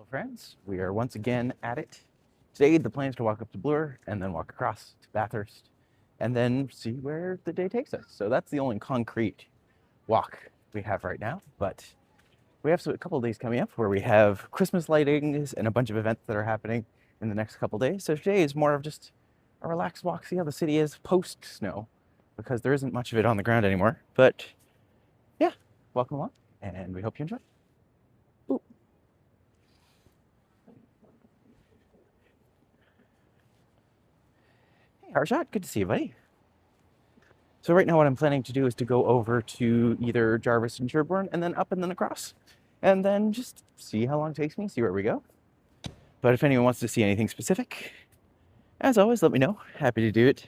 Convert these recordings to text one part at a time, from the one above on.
Hello friends, we are once again at it. Today the plan is to walk up to Bloor and then walk across to Bathurst and then see where the day takes us. So that's the only concrete walk we have right now, but we have a couple of days coming up where we have Christmas lightings and a bunch of events that are happening in the next couple of days. So today is more of just a relaxed walk, see how the city is post-snow, because there isn't much of it on the ground anymore. But yeah, welcome along and we hope you enjoy. Ooh. Harshot, good to see you, buddy. So right now what I'm planning to do is to go over to either Jarvis and Sherborne and then up and then across. And then just see how long it takes me, see where we go. But if anyone wants to see anything specific, as always, let me know. Happy to do it.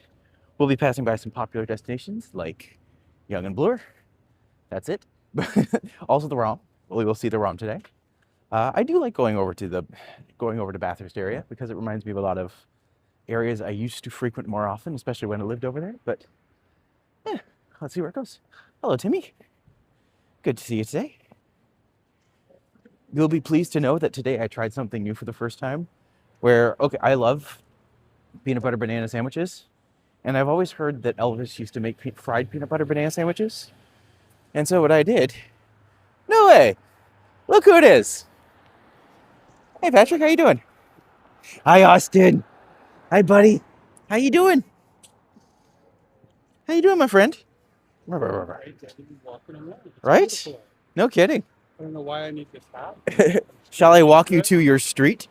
We'll be passing by some popular destinations like Young and Bloor. That's it. Also the ROM. We will see the ROM today. I do like going over to Bathurst area because it reminds me of a lot of areas I used to frequent more often, especially when I lived over there. But yeah, let's see where it goes. Hello, Timmy. Good to see you today. You'll be pleased to know that today I tried something new for the first time where, okay, I love peanut butter banana sandwiches. And I've always heard that Elvis used to make fried peanut butter banana sandwiches. And so what I did, no way, look who it is. Hey, Patrick, how you doing? Hi, Austin. Hi, buddy. How you doing? How you doing, my friend? Right? No kidding. I don't know why I need this hat. Shall I walk you to your street?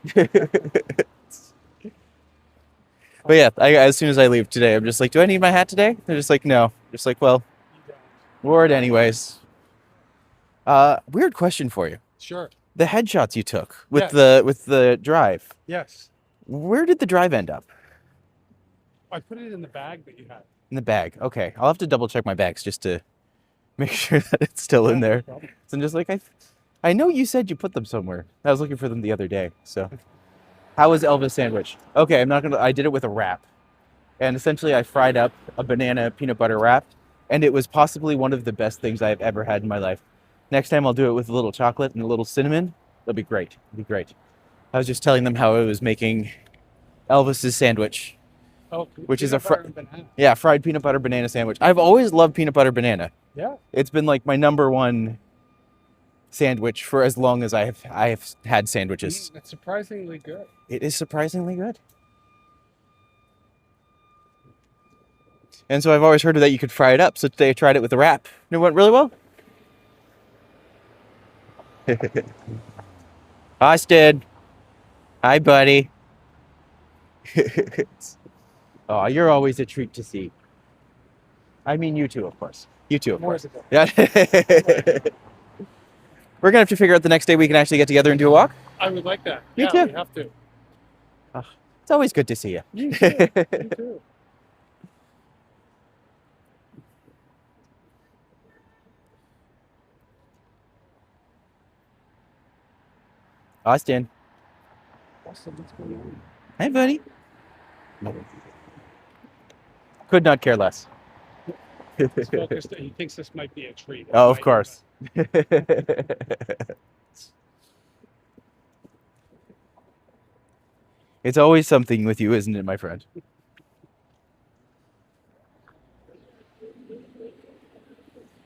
But yeah, as soon as I leave today, I'm just like, do I need my hat today? They're just like, no. Just like, well, wore it anyways. Weird question for you. Sure. The headshots you took with Yes. the drive. Yes. Where did the drive end up? I put it in the bag that you had. In the bag. Okay, I'll have to double check my bags just to make sure that it's still in there. No problem. So I'm just like, I know you said you put them somewhere. I was looking for them the other day. So, how was Elvis sandwich? Okay, I did it with a wrap, and essentially I fried up a banana peanut butter wrap, and it was possibly one of the best things I've ever had in my life. Next time I'll do it with a little chocolate and a little cinnamon. It'll be great. It'll be great. I was just telling them how I was making Elvis's sandwich, Oh, which is peanut a butter and banana. fried peanut butter banana sandwich. I've always loved peanut butter banana. Yeah. It's been like my number one sandwich for as long as I have had sandwiches. It's surprisingly good. It is surprisingly good. And so I've always heard that you could fry it up. So today I tried it with a wrap. And it went really well. Austin. Hi, buddy. Oh, you're always a treat to see. I mean, you too, of course. You too, of More course. is it? Yeah. We're going to have to figure out the next day we can actually get together and do a walk. I would like that. Me yeah, too. we have to. It's always good to see you. Me too. Me too. Austin. Awesome. What's going on? Hey, buddy. Could not care less. He's focused. He thinks this might be a treat. Oh, of course. It's always something with you, isn't it, my friend?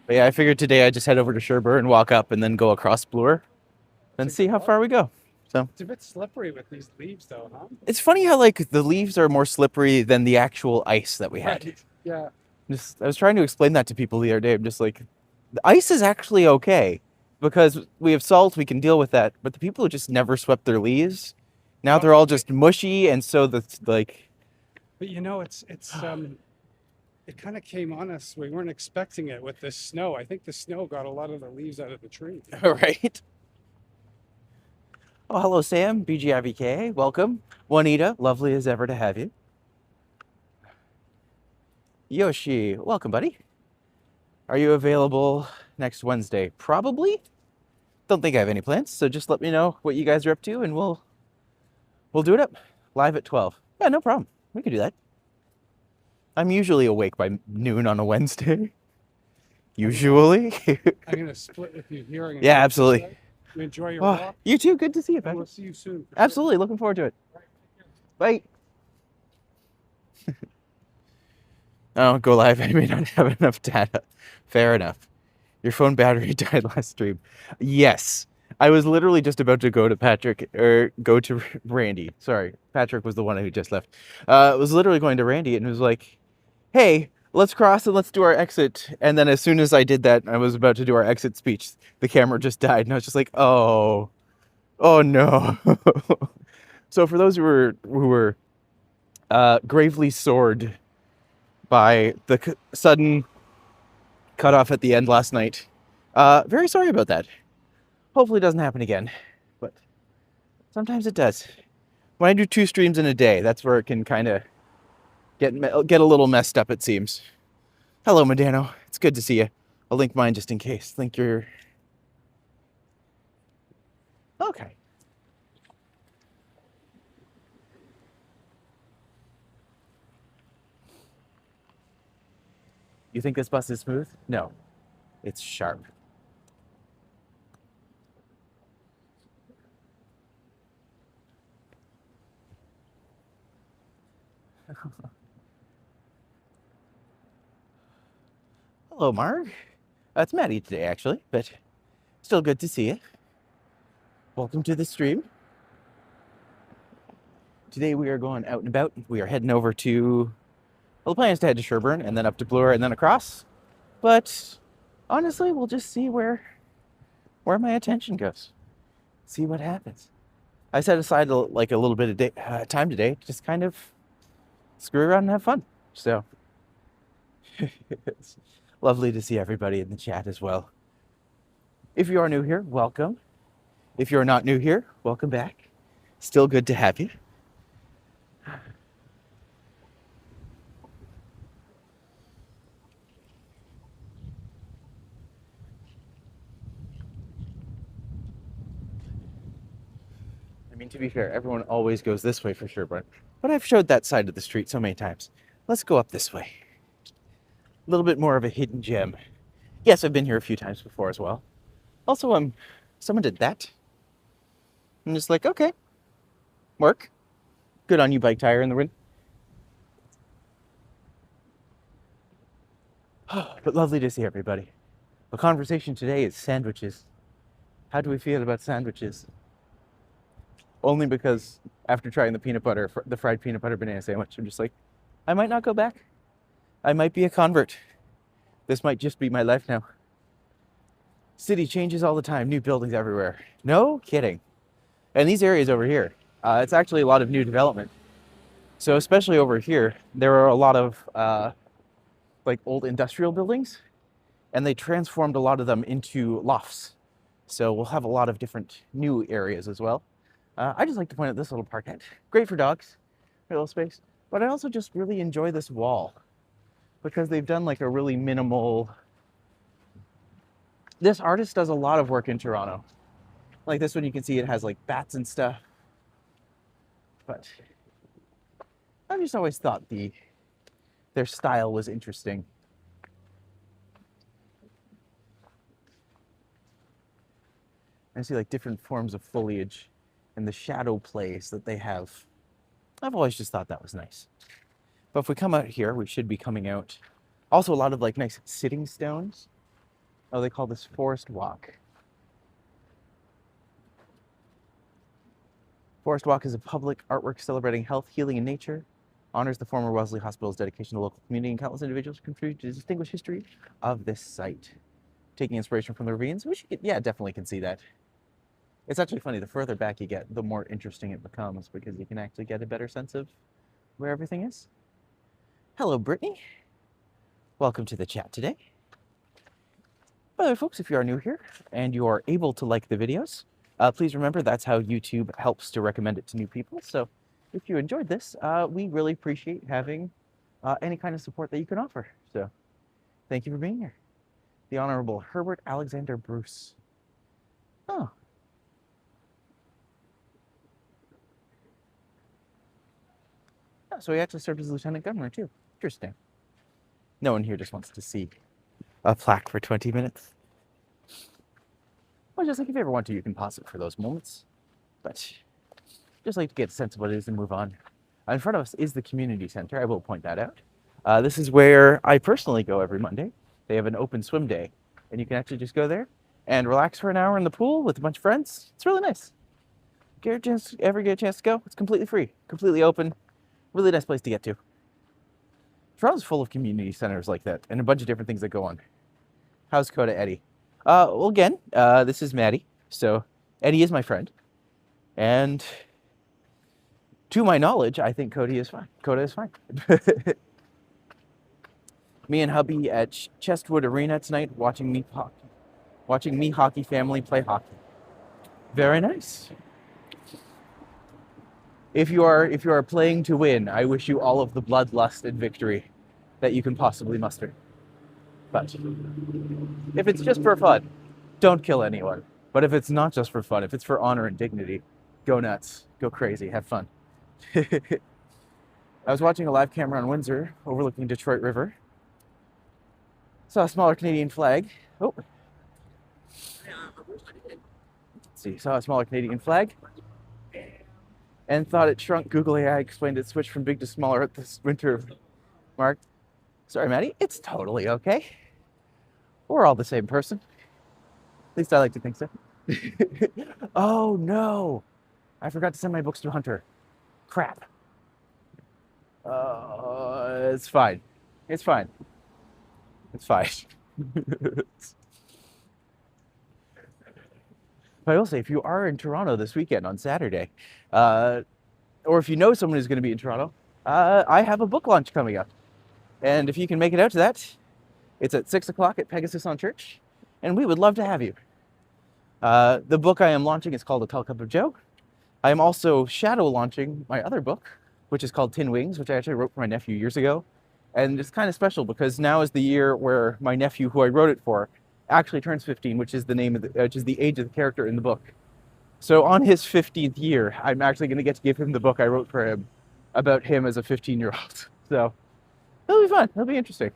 But yeah, I figured today I'd just head over to Sherborne, walk up, and then go across Bloor, and see how far we go. So It's a bit slippery with these leaves, though, huh? it's funny how like the leaves are more slippery than the actual ice that we had. Right. Yeah. I was trying to explain that to people the other day. I'm just like, the ice is actually okay because we have salt, we can deal with that. But the people who just never swept their leaves, now they're all just mushy, and so that's like, But you know, it kind of came on us. We weren't expecting it with this snow. I think the snow got a lot of the leaves out of the tree. right? Oh, hello, Sam, BGIVK, welcome. Juanita, lovely as ever to have you. Yoshi, welcome, buddy. Are you available next Wednesday? Probably. Don't think I have any plans, so just let me know what you guys are up to, and we'll do it up live at 12. Yeah, no problem. We can do that. I'm usually awake by noon on a Wednesday. Usually. I'm gonna split with you here. Yeah, absolutely. You enjoy your Oh, walk. you too. Good to see you, And Patrick. we'll see you soon. for sure. Absolutely. Looking forward to it. Bye. Oh, go live. I may not have enough data. Fair enough. Your phone battery died last stream. Yes. I was literally just about to go to Patrick, or go to Randy. Sorry. Patrick was the one who just left. I was literally going to Randy and was like, hey, let's cross and let's do our exit. And then as soon as I did that, I was about to do our exit speech. The camera just died. And I was just like, oh no. So for those who were gravely sored by the sudden cutoff at the end last night, very sorry about that. Hopefully it doesn't happen again, but sometimes it does. When I do 2 streams in a day, that's where it can kind of get a little messed up, it seems. Hello, Medano. It's good to see you. I'll link mine just in case. Link your... Okay. You think this bus is smooth? No. It's sharp. Hello, Marg. It's Matti today, actually, but still good to see you. Welcome to the stream. Today we are going out and about. We are heading over to... Well, the plan is to head to Sherburne and then up to Bloor and then across. But honestly, we'll just see where my attention goes. See what happens. I set aside like a little bit of time today to just kind of screw around and have fun. So it's lovely to see everybody in the chat as well. If you are new here, welcome. If you're not new here, welcome back. Still good to have you. I mean, to be fair, everyone always goes this way for Sherburne, but I've showed that side of the street so many times. Let's go up this way. A little bit more of a hidden gem. Yes, I've been here a few times before as well. Also, someone did that. I'm just like, okay, work. Good on you, bike tire in the wind. But lovely to see everybody. The conversation today is sandwiches. How do we feel about sandwiches? Only because after trying the fried peanut butter banana sandwich, I'm just like, I might not go back. I might be a convert. This might just be my life now. City changes all the time, new buildings everywhere. No kidding. And these areas over here, it's actually a lot of new development. So especially over here, there are a lot of like old industrial buildings, and they transformed a lot of them into lofts. So we'll have a lot of different new areas as well. I just like to point out this little parkette. Great for dogs, little space. But I also just really enjoy this wall because they've done like a really minimal... This artist does a lot of work in Toronto. Like this one, you can see it has like bats and stuff. But I've just always thought their style was interesting. I see like different forms of foliage and the shadow plays that they have. I've always just thought that was nice. But if we come out here, we should be coming out. Also a lot of like nice sitting stones. Oh, they call this Forest Walk. Forest Walk is a public artwork celebrating health, healing, and nature. Honors the former Wellesley Hospital's dedication to the local community and countless individuals who contribute to the distinguished history of this site. Taking inspiration from the ravines, which, yeah, definitely can see that. It's actually funny, the further back you get, the more interesting it becomes because you can actually get a better sense of where everything is. Hello, Brittany. Welcome to the chat today. By the way, folks, if you are new here and you are able to like the videos, please remember that's how YouTube helps to recommend it to new people. So if you enjoyed this, we really appreciate having any kind of support that you can offer. So thank you for being here. The Honorable Herbert Alexander Bruce. Oh. Oh, so he actually served as lieutenant governor too. Interesting. No one here just wants to see a plaque for 20 minutes. Well, just like if you ever want to, you can pause it for those moments. But just like to get a sense of what it is and move on. In front of us is the community center. I will point that out. This is where I personally go every Monday. They have an open swim day, and you can actually just go there and relax for an hour in the pool with a bunch of friends. It's really nice. Ever get a chance to go? It's completely free, completely open. Really nice place to get to. Toronto's full of community centers like that, and a bunch of different things that go on. How's Coda Eddie? Well, again, this is Maddie. So Eddie is my friend, and to my knowledge, I think Coda is fine. Coda is fine. Me and hubby at Chestwood Arena tonight, watching me hockey family play hockey. Very nice. If you are playing to win, I wish you all of the bloodlust and victory that you can possibly muster. But if it's just for fun, don't kill anyone. But if it's not just for fun, if it's for honor and dignity, go nuts, go crazy, have fun. I was watching a live camera on Windsor overlooking Detroit River. Saw a smaller Canadian flag. Oh. Let's see, saw a smaller Canadian flag. And thought it shrunk. Google AI explained it switched from big to smaller at this winter mark. Sorry, Maddie, it's totally okay. We're all the same person. At least I like to think so. Oh no! I forgot to send my books to Hunter. Crap. It's fine. It's fine. It's fine. But I will say, if you are in Toronto this weekend on Saturday, or if you know someone who's going to be in Toronto, I have a book launch coming up. And if you can make it out to that, it's at 6 o'clock at Pegasus on Church, and we would love to have you. The book I am launching is called A Tall Cup of Joe. I am also shadow launching my other book, which is called Tin Wings, which I actually wrote for my nephew years ago. And it's kind of special because now is the year where my nephew, who I wrote it for, actually turns 15, which is the name of which is the age of the character in the book. So on his 15th year, I'm actually going to get to give him the book I wrote for him about him as a 15-year-old. So it'll be fun. It'll be interesting.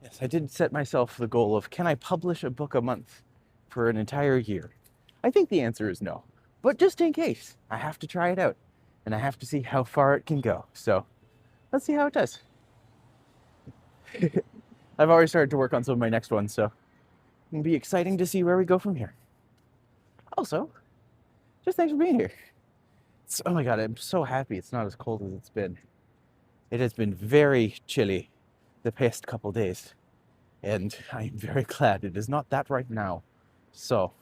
Yes, I did set myself the goal of, can I publish a book a month for an entire year? I think the answer is no. But just in case, I have to try it out. And I have to see how far it can go. So let's see how it does. I've already started to work on some of my next ones, so it'll be exciting to see where we go from here. Also, just thanks for being here. Oh my god, I'm so happy it's not as cold as it's been. It has been very chilly the past couple days, and I'm very glad it is not that right now. So,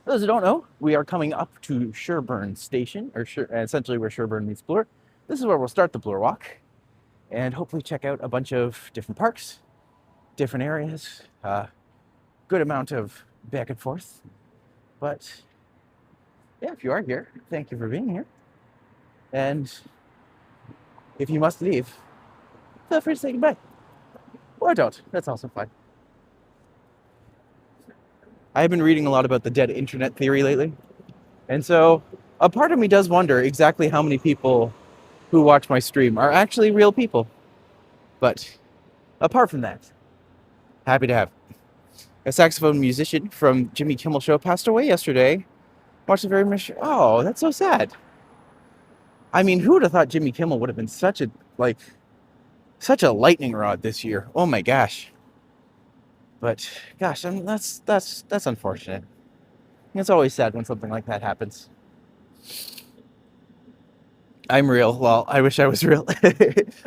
for those who don't know, we are coming up to Sherbourne Station, or essentially where Sherbourne meets Bloor. This is where we'll start the Bloor Walk, and hopefully check out a bunch of different parks, different areas, good amount of back and forth. But yeah, if you are here, thank you for being here. And if you must leave, feel free to say goodbye. Or don't. That's also fine. I've been reading a lot about the dead internet theory lately. And so a part of me does wonder exactly how many people who watch my stream are actually real people. But apart from that, happy to have a saxophone musician from Jimmy Kimmel Show passed away yesterday. Watched the very much. Oh, that's so sad. I mean, who would have thought Jimmy Kimmel would have been such a lightning rod this year? Oh my gosh. But gosh, that's unfortunate. It's always sad when something like that happens. I'm real. Well, I wish I was real.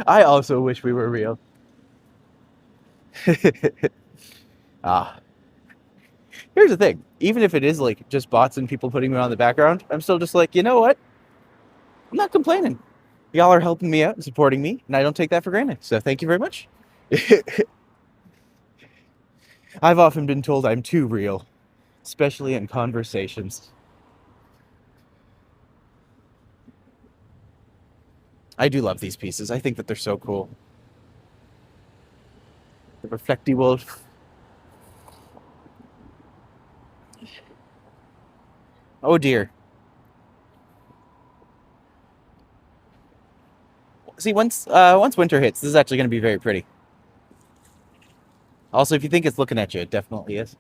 I also wish we were real. Here's the thing. Even if it is like just bots and people putting me on the background, I'm still just like, you know what? I'm not complaining. Y'all are helping me out and supporting me, and I don't take that for granted. So thank you very much. I've often been told I'm too real, especially in conversations. I do love these pieces. I think that they're so cool. The reflecty wolf. Oh dear. See, once winter hits, this is actually going to be very pretty. Also, if you think it's looking at you, it definitely is.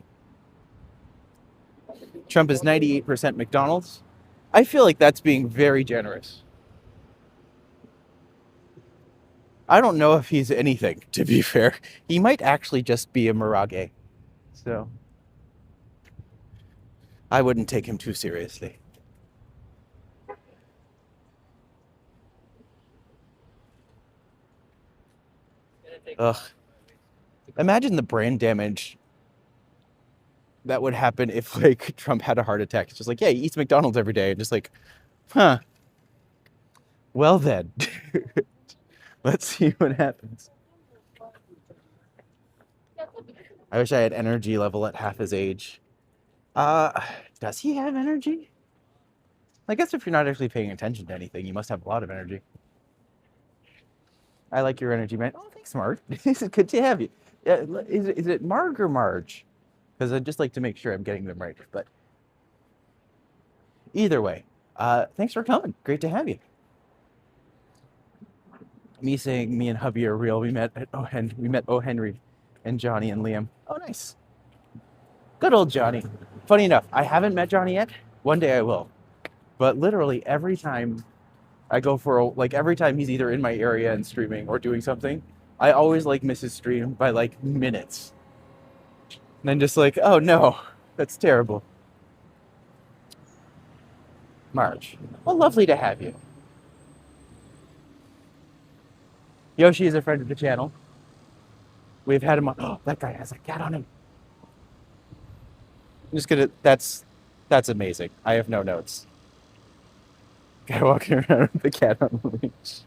Trump is 98% McDonald's. I feel like that's being very generous. I don't know if he's anything, to be fair. He might actually just be a Mirage. So, I wouldn't take him too seriously. Ugh. Imagine the brain damage that would happen if, like, Trump had a heart attack. It's just like, yeah, he eats McDonald's every day. And just like, huh. Well then. Let's see what happens. I wish I had energy level at half his age. Does he have energy? I guess if you're not actually paying attention to anything, you must have a lot of energy. I like your energy, man. Oh, thanks, Marg. Good to have you. Is it Marg or Marge? Because I'd just like to make sure I'm getting them right. But either way, thanks for coming. Great to have you. Me saying me and hubby are real. We met O. Henry and Johnny and Liam. Oh, nice. Good old Johnny. Funny enough, I haven't met Johnny yet. One day I will. But literally every time I go like every time he's either in my area and streaming or doing something, I always like miss his stream by like minutes. And then just like, oh no, that's terrible. Marge. Well, lovely to have you. Yoshi is a friend of the channel. We've had him on. Oh, that guy has a cat on him. I'm just gonna. That's amazing. I have no notes. Guy walking around with the cat on the leash.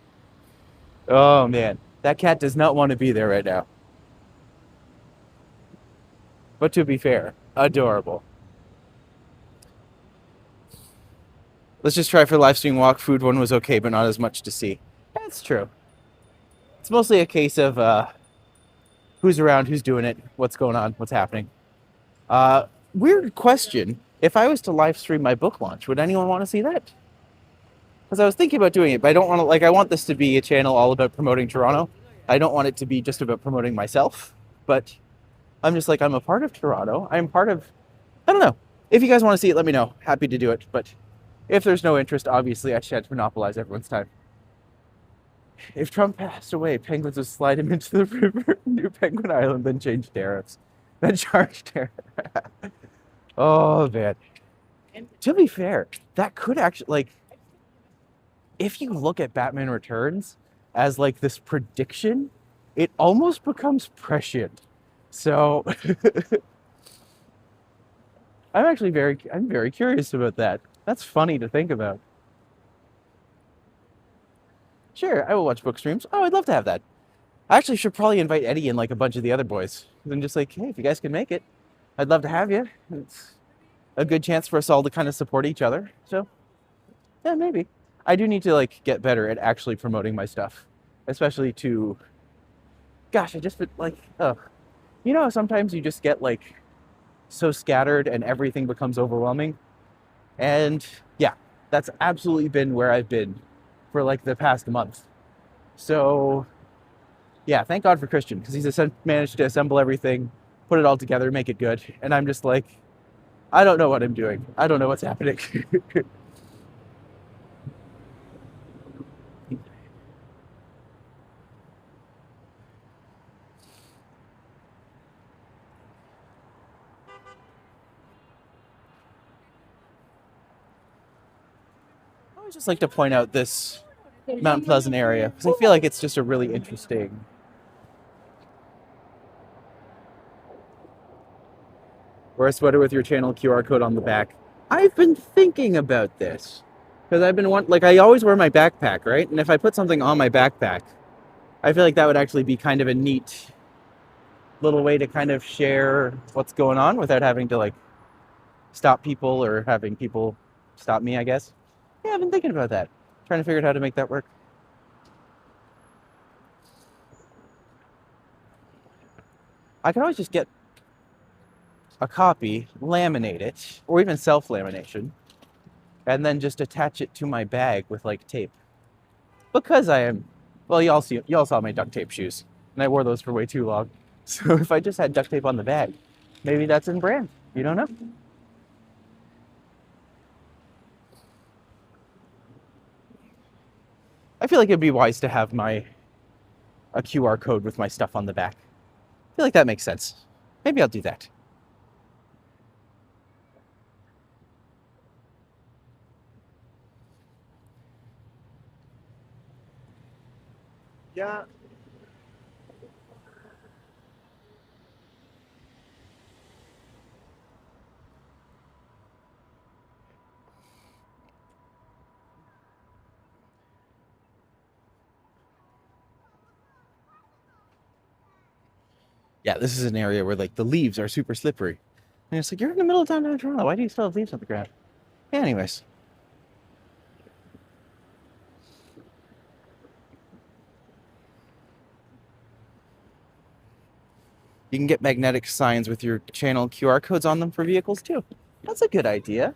Oh man, that cat does not want to be there right now. But to be fair, adorable. Let's just try for live stream walk. Food one was okay, but not as much to see. That's true. It's mostly a case of who's around, who's doing it, what's going on, what's happening. Weird question. If I was to live stream my book launch, would anyone want to see that? Because I was thinking about doing it, but I don't want to, like, I want this to be a channel all about promoting Toronto. I don't want it to be just about promoting myself, but I'm just like, I'm a part of Toronto. I'm part of, I don't know. If you guys want to see it, let me know. Happy to do it. But if there's no interest, obviously I shan't monopolize everyone's time. If Trump passed away, penguins would slide him into the river, New Penguin Island, then change tariffs. Then charge tariffs. Oh, man. And to be fair, that could actually, like, if you look at Batman Returns as, like, this prediction, it almost becomes prescient. So, I'm very curious about that. That's funny to think about. Sure, I will watch book streams. Oh, I'd love to have that. I actually should probably invite Eddie and like a bunch of the other boys. And just like, hey, if you guys can make it, I'd love to have you. It's a good chance for us all to kind of support each other. So, yeah, maybe. I do need to like get better at actually promoting my stuff, especially to. Gosh, I just like, you know, sometimes you just get like so scattered and everything becomes overwhelming. And yeah, that's absolutely been where I've been for like the past month. So yeah, thank God for Christian, because he's managed to assemble everything, put it all together, make it good. And I'm just like, I don't know what I'm doing. I don't know what's happening. I would just like to point out this Mount Pleasant area, because I feel like it's just a really interesting. Wear a sweater with your channel QR code on the back. I've been thinking about this because I've been like, I always wear my backpack, right? And if I put something on my backpack, I feel like that would actually be kind of a neat little way to kind of share what's going on without having to like stop people or having people stop me, I guess. Yeah, I've been thinking about that. Trying to figure out how to make that work. I could always just get a copy, laminate it, or even self-lamination, and then just attach it to my bag with like tape. Because I am, well, y'all saw my duct tape shoes, and I wore those for way too long. So if I just had duct tape on the bag, maybe that's in brand. You don't know. I feel like it'd be wise to have a QR code with my stuff on the back. I feel like that makes sense. Maybe I'll do that. Yeah. Yeah, this is an area where like the leaves are super slippery. And it's like, you're in the middle of downtown Toronto. Why do you still have leaves on the ground? Yeah, anyways. You can get magnetic signs with your channel QR codes on them for vehicles too. That's a good idea.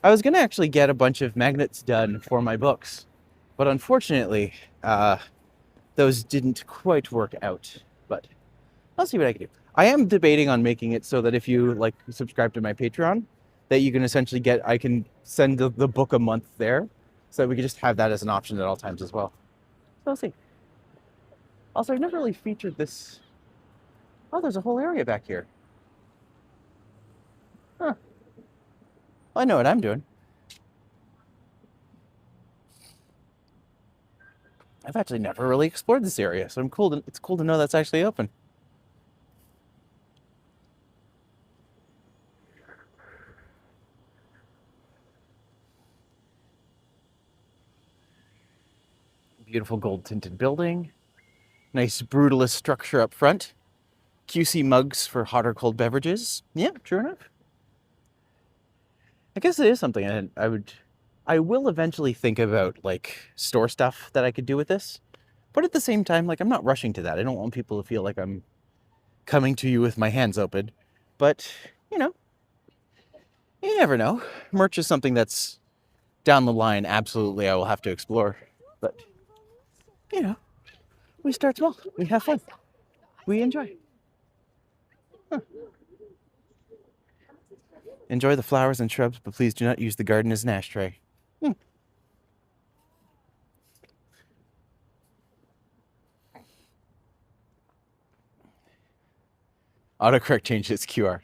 I was gonna actually get a bunch of magnets done for my books, but unfortunately, those didn't quite work out. But I'll see what I can do. I am debating on making it so that if you like subscribe to my Patreon, that you can essentially I can send the book a month there, so that we can just have that as an option at all times as well. So we'll see. Also, I've never really featured this. Oh, there's a whole area back here. Huh. Well, I know what I'm doing. I've actually never really explored this area, so it's cool to know that's actually open. Beautiful gold tinted building. Nice brutalist structure up front. QC mugs for hot or cold beverages. Yeah, true enough. I guess it is something I will eventually think about like store stuff that I could do with this. But at the same time, like I'm not rushing to that. I don't want people to feel like I'm coming to you with my hands open. But, you know, you never know. Merch is something that's down the line, absolutely I will have to explore. But, you know, we start small. We have fun. We enjoy. Huh. Enjoy the flowers and shrubs, but please do not use the garden as an ashtray. Autocorrect changed its QR.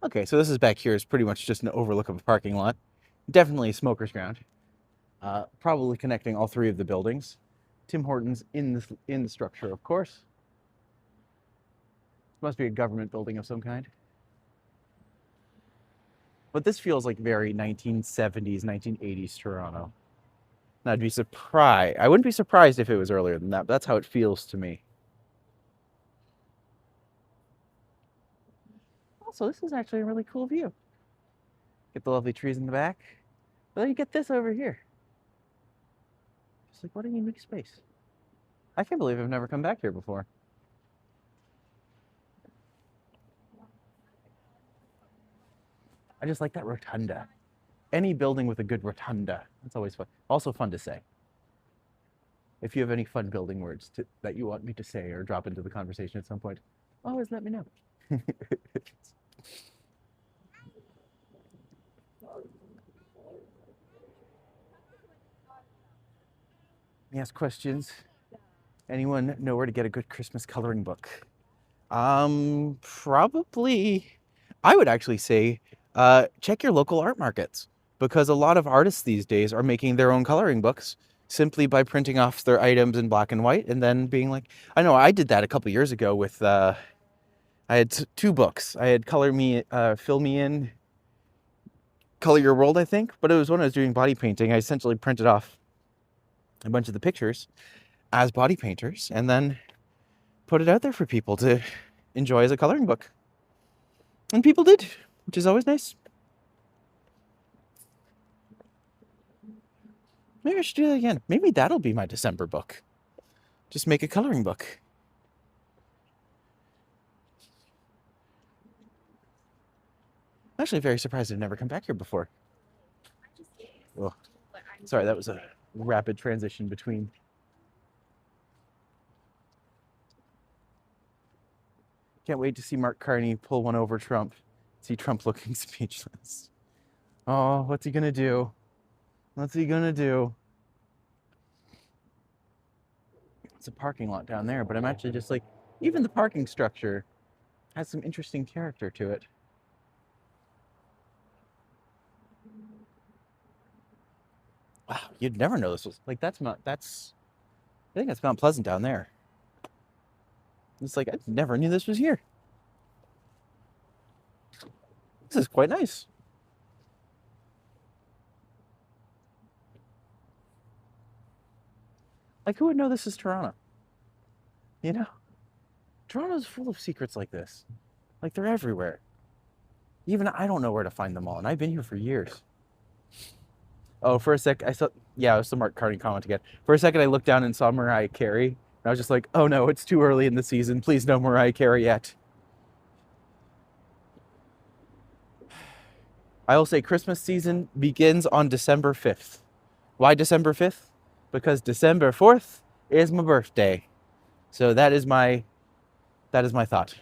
Okay, so this is back here is pretty much just an overlook of a parking lot. Definitely a smoker's ground. Probably connecting all three of the buildings. Tim Hortons in the structure, of course. Must be a government building of some kind. But this feels like very 1970s, 1980s Toronto. And I'd be surprised. I wouldn't be surprised if it was earlier than that, but that's how it feels to me. Also, this is actually a really cool view. Get the lovely trees in the back. But then you get this over here. Just like, what a unique space. I can't believe I've never come back here before. I just like that rotunda. Any building with a good rotunda. That's always fun. Also fun to say. If you have any fun building words that you want me to say or drop into the conversation at some point, always let me know. Let me ask questions. Anyone know where to get a good Christmas coloring book? Probably, I would actually say, check your local art markets, because a lot of artists these days are making their own coloring books simply by printing off their items in black and white and then being like, I know I did that a couple years ago with, I had two books. I had Fill Me In, Color Your World, I think, but it was when I was doing body painting. I essentially printed off a bunch of the pictures as body painters and then put it out there for people to enjoy as a coloring book. And people did, which is always nice. Maybe I should do that again. Maybe that'll be my December book. Just make a coloring book. I'm actually very surprised I've never come back here before. Oh, sorry, that was a rapid transition between. Can't wait to see Mark Carney pull one over Trump. See Trump looking speechless. Oh, what's he gonna do? What's he gonna do? It's a parking lot down there, but I'm actually just like, even the parking structure has some interesting character to it. Wow, you'd never know this was like I think that's Mount Pleasant down there. It's like I never knew this was here. This is quite nice. Like, who would know this is Toronto? You know? Toronto's full of secrets like this. Like, they're everywhere. Even I don't know where to find them all, and I've been here for years. Oh, for a sec, I saw, yeah, it was the Mark Carney comment again. For a second, I looked down and saw Mariah Carey, and I was just like, oh no, it's too early in the season. Please no Mariah Carey yet. I will say Christmas season begins on December 5th. Why December 5th? Because December 4th is my birthday. So that is my thought.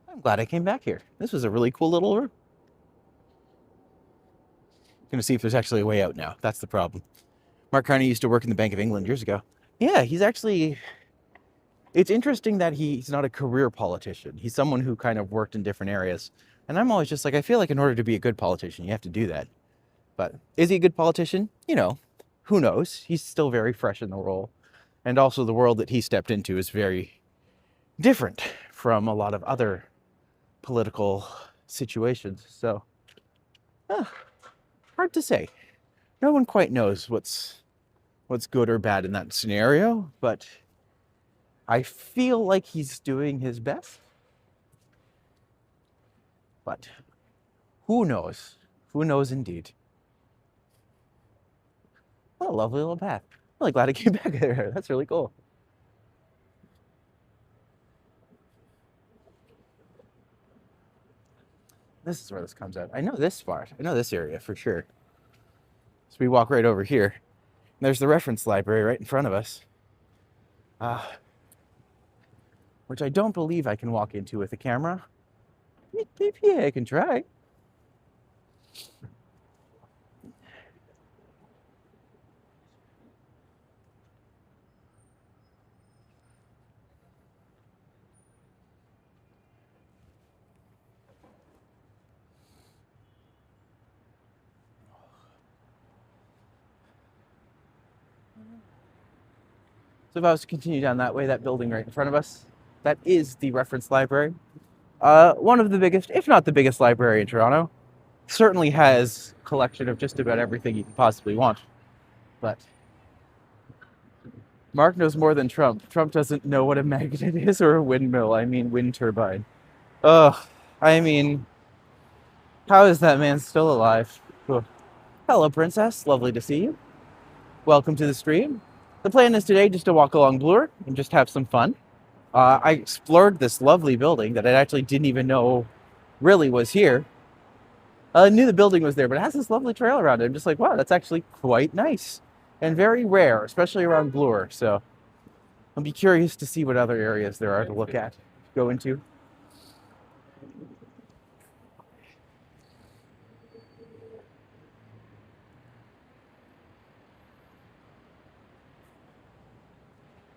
I'm glad I came back here. This was a really cool little room. I'm gonna see if there's actually a way out now. That's the problem. Mark Carney used to work in the Bank of England years ago. Yeah, he's actually, it's interesting that he's not a career politician. He's someone who kind of worked in different areas. And I'm always just like, I feel like in order to be a good politician, you have to do that. But is he a good politician? You know, who knows? He's still very fresh in the role. And also the world that he stepped into is very different from a lot of other political situations. So, hard to say. No one quite knows what's good or bad in that scenario, but I feel like he's doing his best. But who knows? Who knows indeed? What a lovely little path. I'm really glad I came back there. That's really cool. This is where this comes out. I know this spot. I know this area for sure. So we walk right over here. There's the reference library right in front of us. Which I don't believe I can walk into with a camera. Yeah, I can try. So if I was to continue down that way, that building right in front of us, that is the reference library. One of the biggest, if not the biggest library in Toronto. Certainly has a collection of just about everything you can possibly want. But Mark knows more than Trump. Trump doesn't know what a magnet is or a windmill. I mean, wind turbine. Ugh, I mean, how is that man still alive? Ugh. Hello, Princess. Lovely to see you. Welcome to the stream. The plan is today just to walk along Bloor and just have some fun. I explored this lovely building that I actually didn't even know really was here. I knew the building was there, but it has this lovely trail around it. I'm just like, wow, that's actually quite nice and very rare, especially around Bloor. So I'll be curious to see what other areas there are to look at, go into.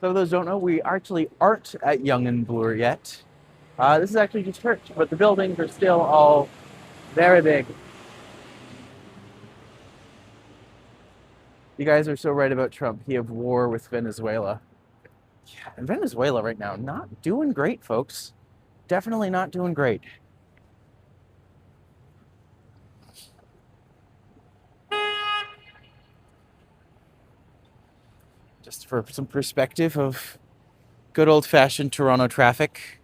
Some of those don't know, we actually aren't at Yonge and Bloor yet. This is actually just church, but the buildings are still all very big. You guys are so right about Trump. He have war with Venezuela. Yeah, and Venezuela right now, not doing great, folks. Definitely not doing great. Just for some perspective of good old-fashioned Toronto traffic.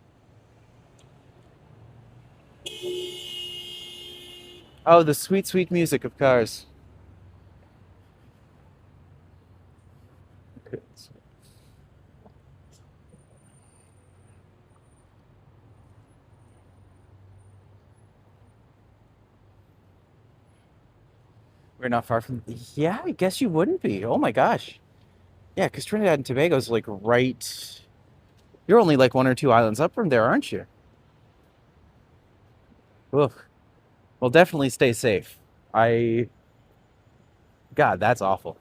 Oh, the sweet, sweet music of cars. We're not far from. Yeah, I guess you wouldn't be. Oh my gosh. Yeah, because Trinidad and Tobago's like right. You're only like one or two islands up from there, aren't you? Ugh. Well, definitely stay safe. I. God, that's awful.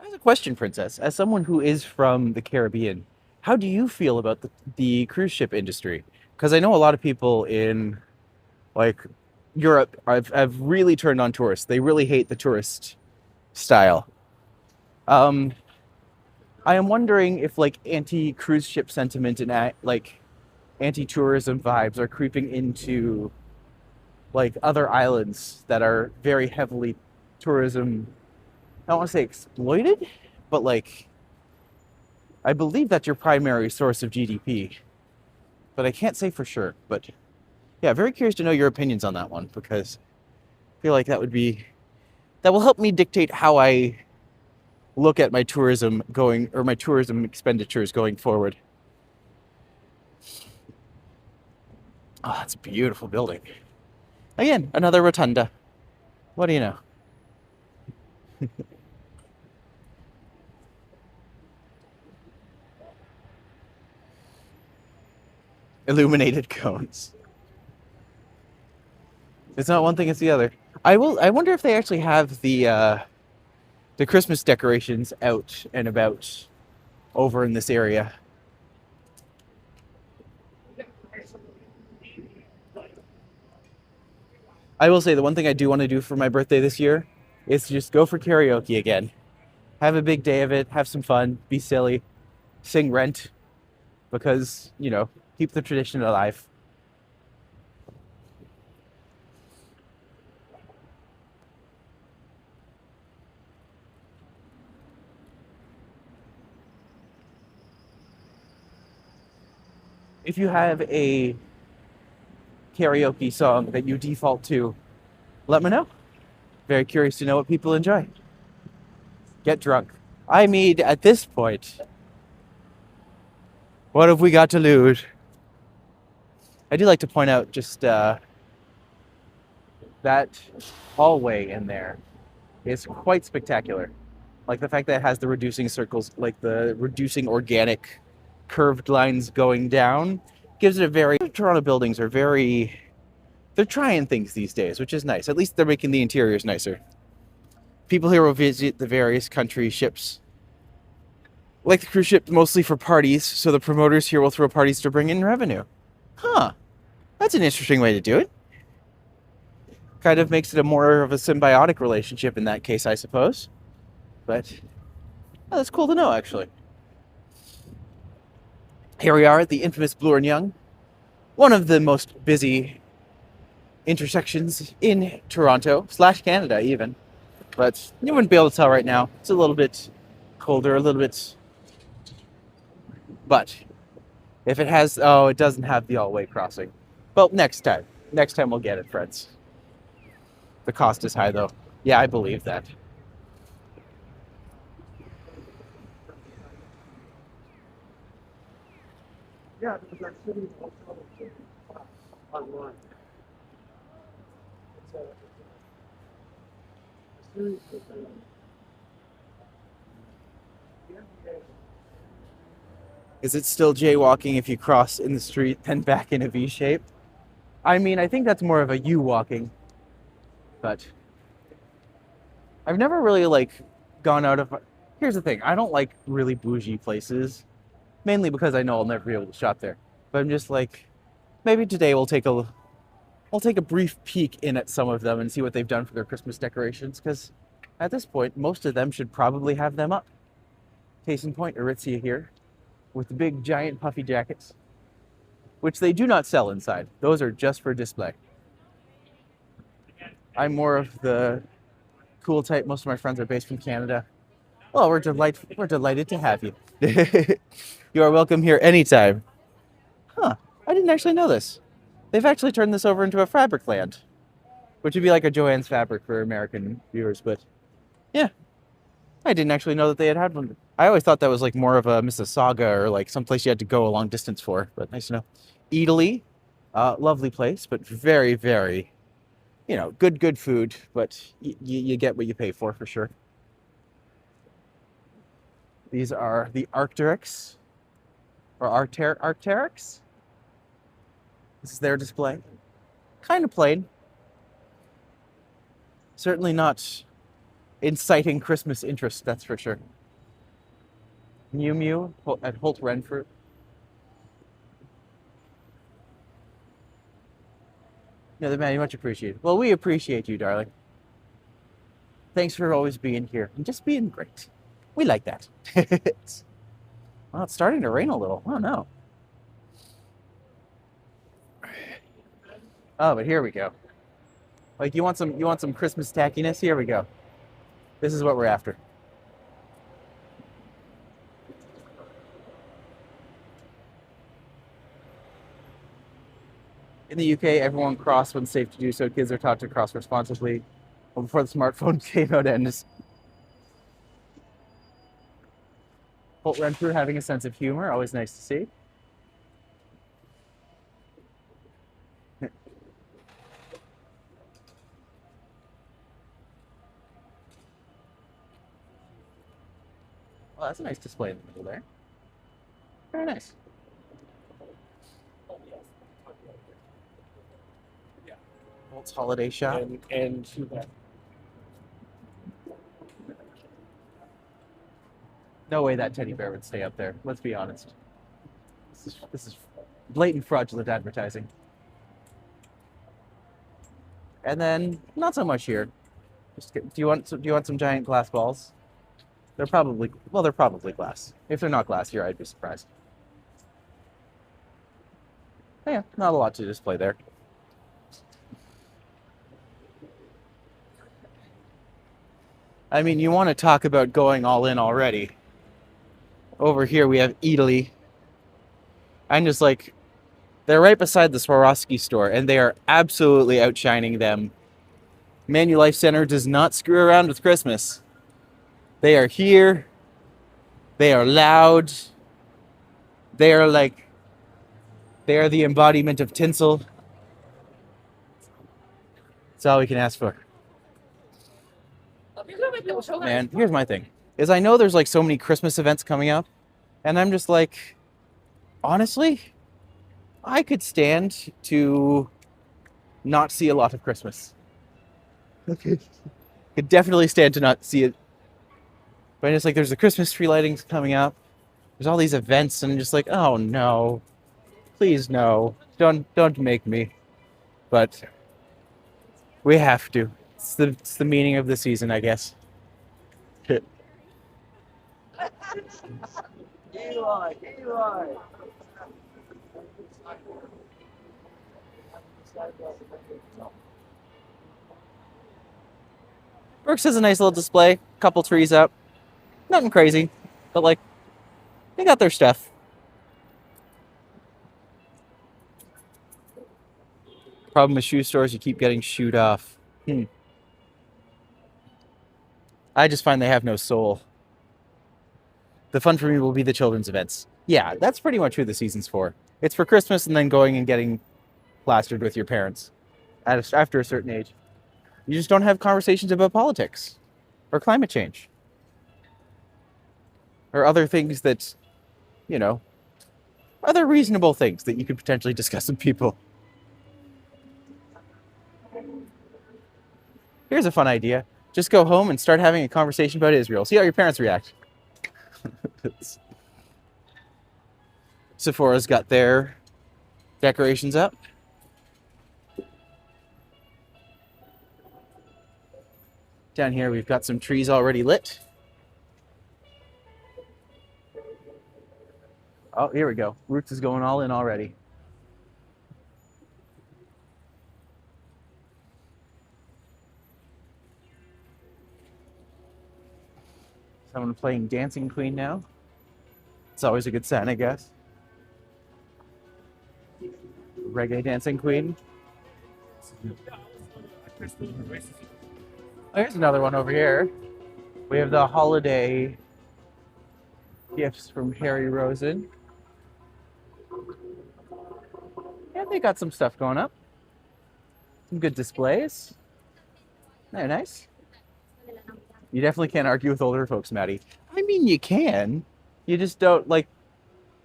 I have a question, Princess. As someone who is from the Caribbean, how do you feel about the cruise ship industry? Because I know a lot of people in like Europe have really turned on tourists. They really hate the tourist style. Um, I am wondering if like anti-cruise ship sentiment and like anti-tourism vibes are creeping into like other islands that are very heavily tourism. I don't want to say exploited, but like I believe that's your primary source of GDP. But I can't say for sure. But yeah, very curious to know your opinions on that one because I feel like that will help me dictate how I look at my tourism going or my tourism expenditures going forward. Oh, that's a beautiful building. Again, another rotunda. What do you know? Illuminated cones. It's not one thing, it's the other. I wonder if they actually have the Christmas decorations out and about over in this area. I will say the one thing I do want to do for my birthday this year is to just go for karaoke again. Have a big day of it, have some fun, be silly, sing Rent because, keep the tradition alive. If you have a karaoke song that you default to, let me know. Very curious to know what people enjoy. Get drunk. I mean, at this point, what have we got to lose? I do like to point out just that hallway in there is quite spectacular. Like the fact that it has the reducing circles, like the reducing organic curved lines going down, gives it a very. Toronto buildings are very. They're trying things these days, which is nice. At least they're making the interiors nicer. People here will visit the various country ships. Like the cruise ship, mostly for parties, so the promoters here will throw parties to bring in revenue. Huh. That's an interesting way to do it. Kind of makes it a more of a symbiotic relationship in that case, I suppose. But that's cool to know, actually. Here we are at the infamous Bloor and Yonge, one of the most busy intersections in Toronto / Canada, even. But you wouldn't be able to tell right now. It's a little bit colder, a little bit. But if it has, oh, it doesn't have the all-way crossing. Well, next time. Next time we'll get it, friends. The cost is high, though. Yeah, I believe that. Yeah, because our city is also online. So, the series is, Is it still jaywalking if you cross in the street, then back in a V shape? I mean, I think that's more of a you walking, but I've never really like gone out of. Here's the thing: I don't like really bougie places, mainly because I know I'll never be able to shop there. But I'm just like, maybe today we'll take a brief peek in at some of them and see what they've done for their Christmas decorations. Because at this point, most of them should probably have them up. Case in point, Aritzia here, with the big giant puffy jackets, which they do not sell inside. Those are just for display. I'm more of the cool type. Most of my friends are based from Canada. Well, we're delighted to have you. You are welcome here anytime. Huh. I didn't actually know this. They've actually turned this over into a fabric land, which would be like a Joann's Fabric for American viewers, but yeah, I didn't actually know that they had one. I always thought that was like more of a Mississauga or like someplace you had to go a long distance for, but nice to know. Italy, lovely place, but very, very, good food, but you get what you pay for sure. These are the Arc'teryx, or Arc'teryx. This is their display. Kind of plain. Certainly not inciting Christmas interest, that's for sure. Mew Mew at Holt Renfrew. Yeah, the man, much appreciated. Well, we appreciate you, darling. Thanks for always being here and just being great. We like that. Well, it's starting to rain a little. Oh no. Oh, but here we go. Like you want some Christmas tackiness? Here we go. This is what we're after. In the UK, everyone crossed when safe to do so. Kids are taught to cross responsibly. Well, before the smartphone came out, and Holt Renfrew having a sense of humor, always nice to see. Well, that's a nice display in the middle there. Very nice. Yeah. Holt's Holiday Shop. And No way that teddy bear would stay up there. Let's be honest. This is blatant fraudulent advertising. And then not so much here. Do you want some giant glass balls? They're probably glass. If they're not glass here, I'd be surprised. Yeah, not a lot to display there. I mean, you want to talk about going all in already. Over here we have Italy. I'm just like, they're right beside the Swarovski store, and they are absolutely outshining them. Manulife Center does not screw around with Christmas. They are here. They are loud. They are the embodiment of tinsel. That's all we can ask for. Man, here's my thing. Is I know there's like so many Christmas events coming up, and I'm just like, honestly, I could stand to not see a lot of Christmas. Okay. Could definitely stand to not see it. But it's like there's the Christmas tree lightings coming up. There's all these events, and I'm just like, oh no. Please no. Don't make me. But we have to. It's the meaning of the season, I guess. Eli. Brooks has a nice little display. Couple trees up. Nothing crazy. But like, they got their stuff. Problem with shoe stores, you keep getting shooed off. I just find they have no soul. The fun for me will be the children's events. Yeah, that's pretty much who the season's for. It's for Christmas and then going and getting plastered with your parents after a certain age. You just don't have conversations about politics or climate change or other things that, other reasonable things that you could potentially discuss with people. Here's a fun idea. Just go home and start having a conversation about Israel. See how your parents react. Sephora's got their decorations up. Down here we've got some trees already lit. Oh, here we go. Roots is going all in already. Someone playing Dancing Queen now. It's always a good sign, I guess. Reggae Dancing Queen. Oh, here's another one over here. We have the holiday gifts from Harry Rosen. Yeah, they got some stuff going up. Some good displays. Very nice. You definitely can't argue with older folks, Maddie. I mean, you can. You just don't, like,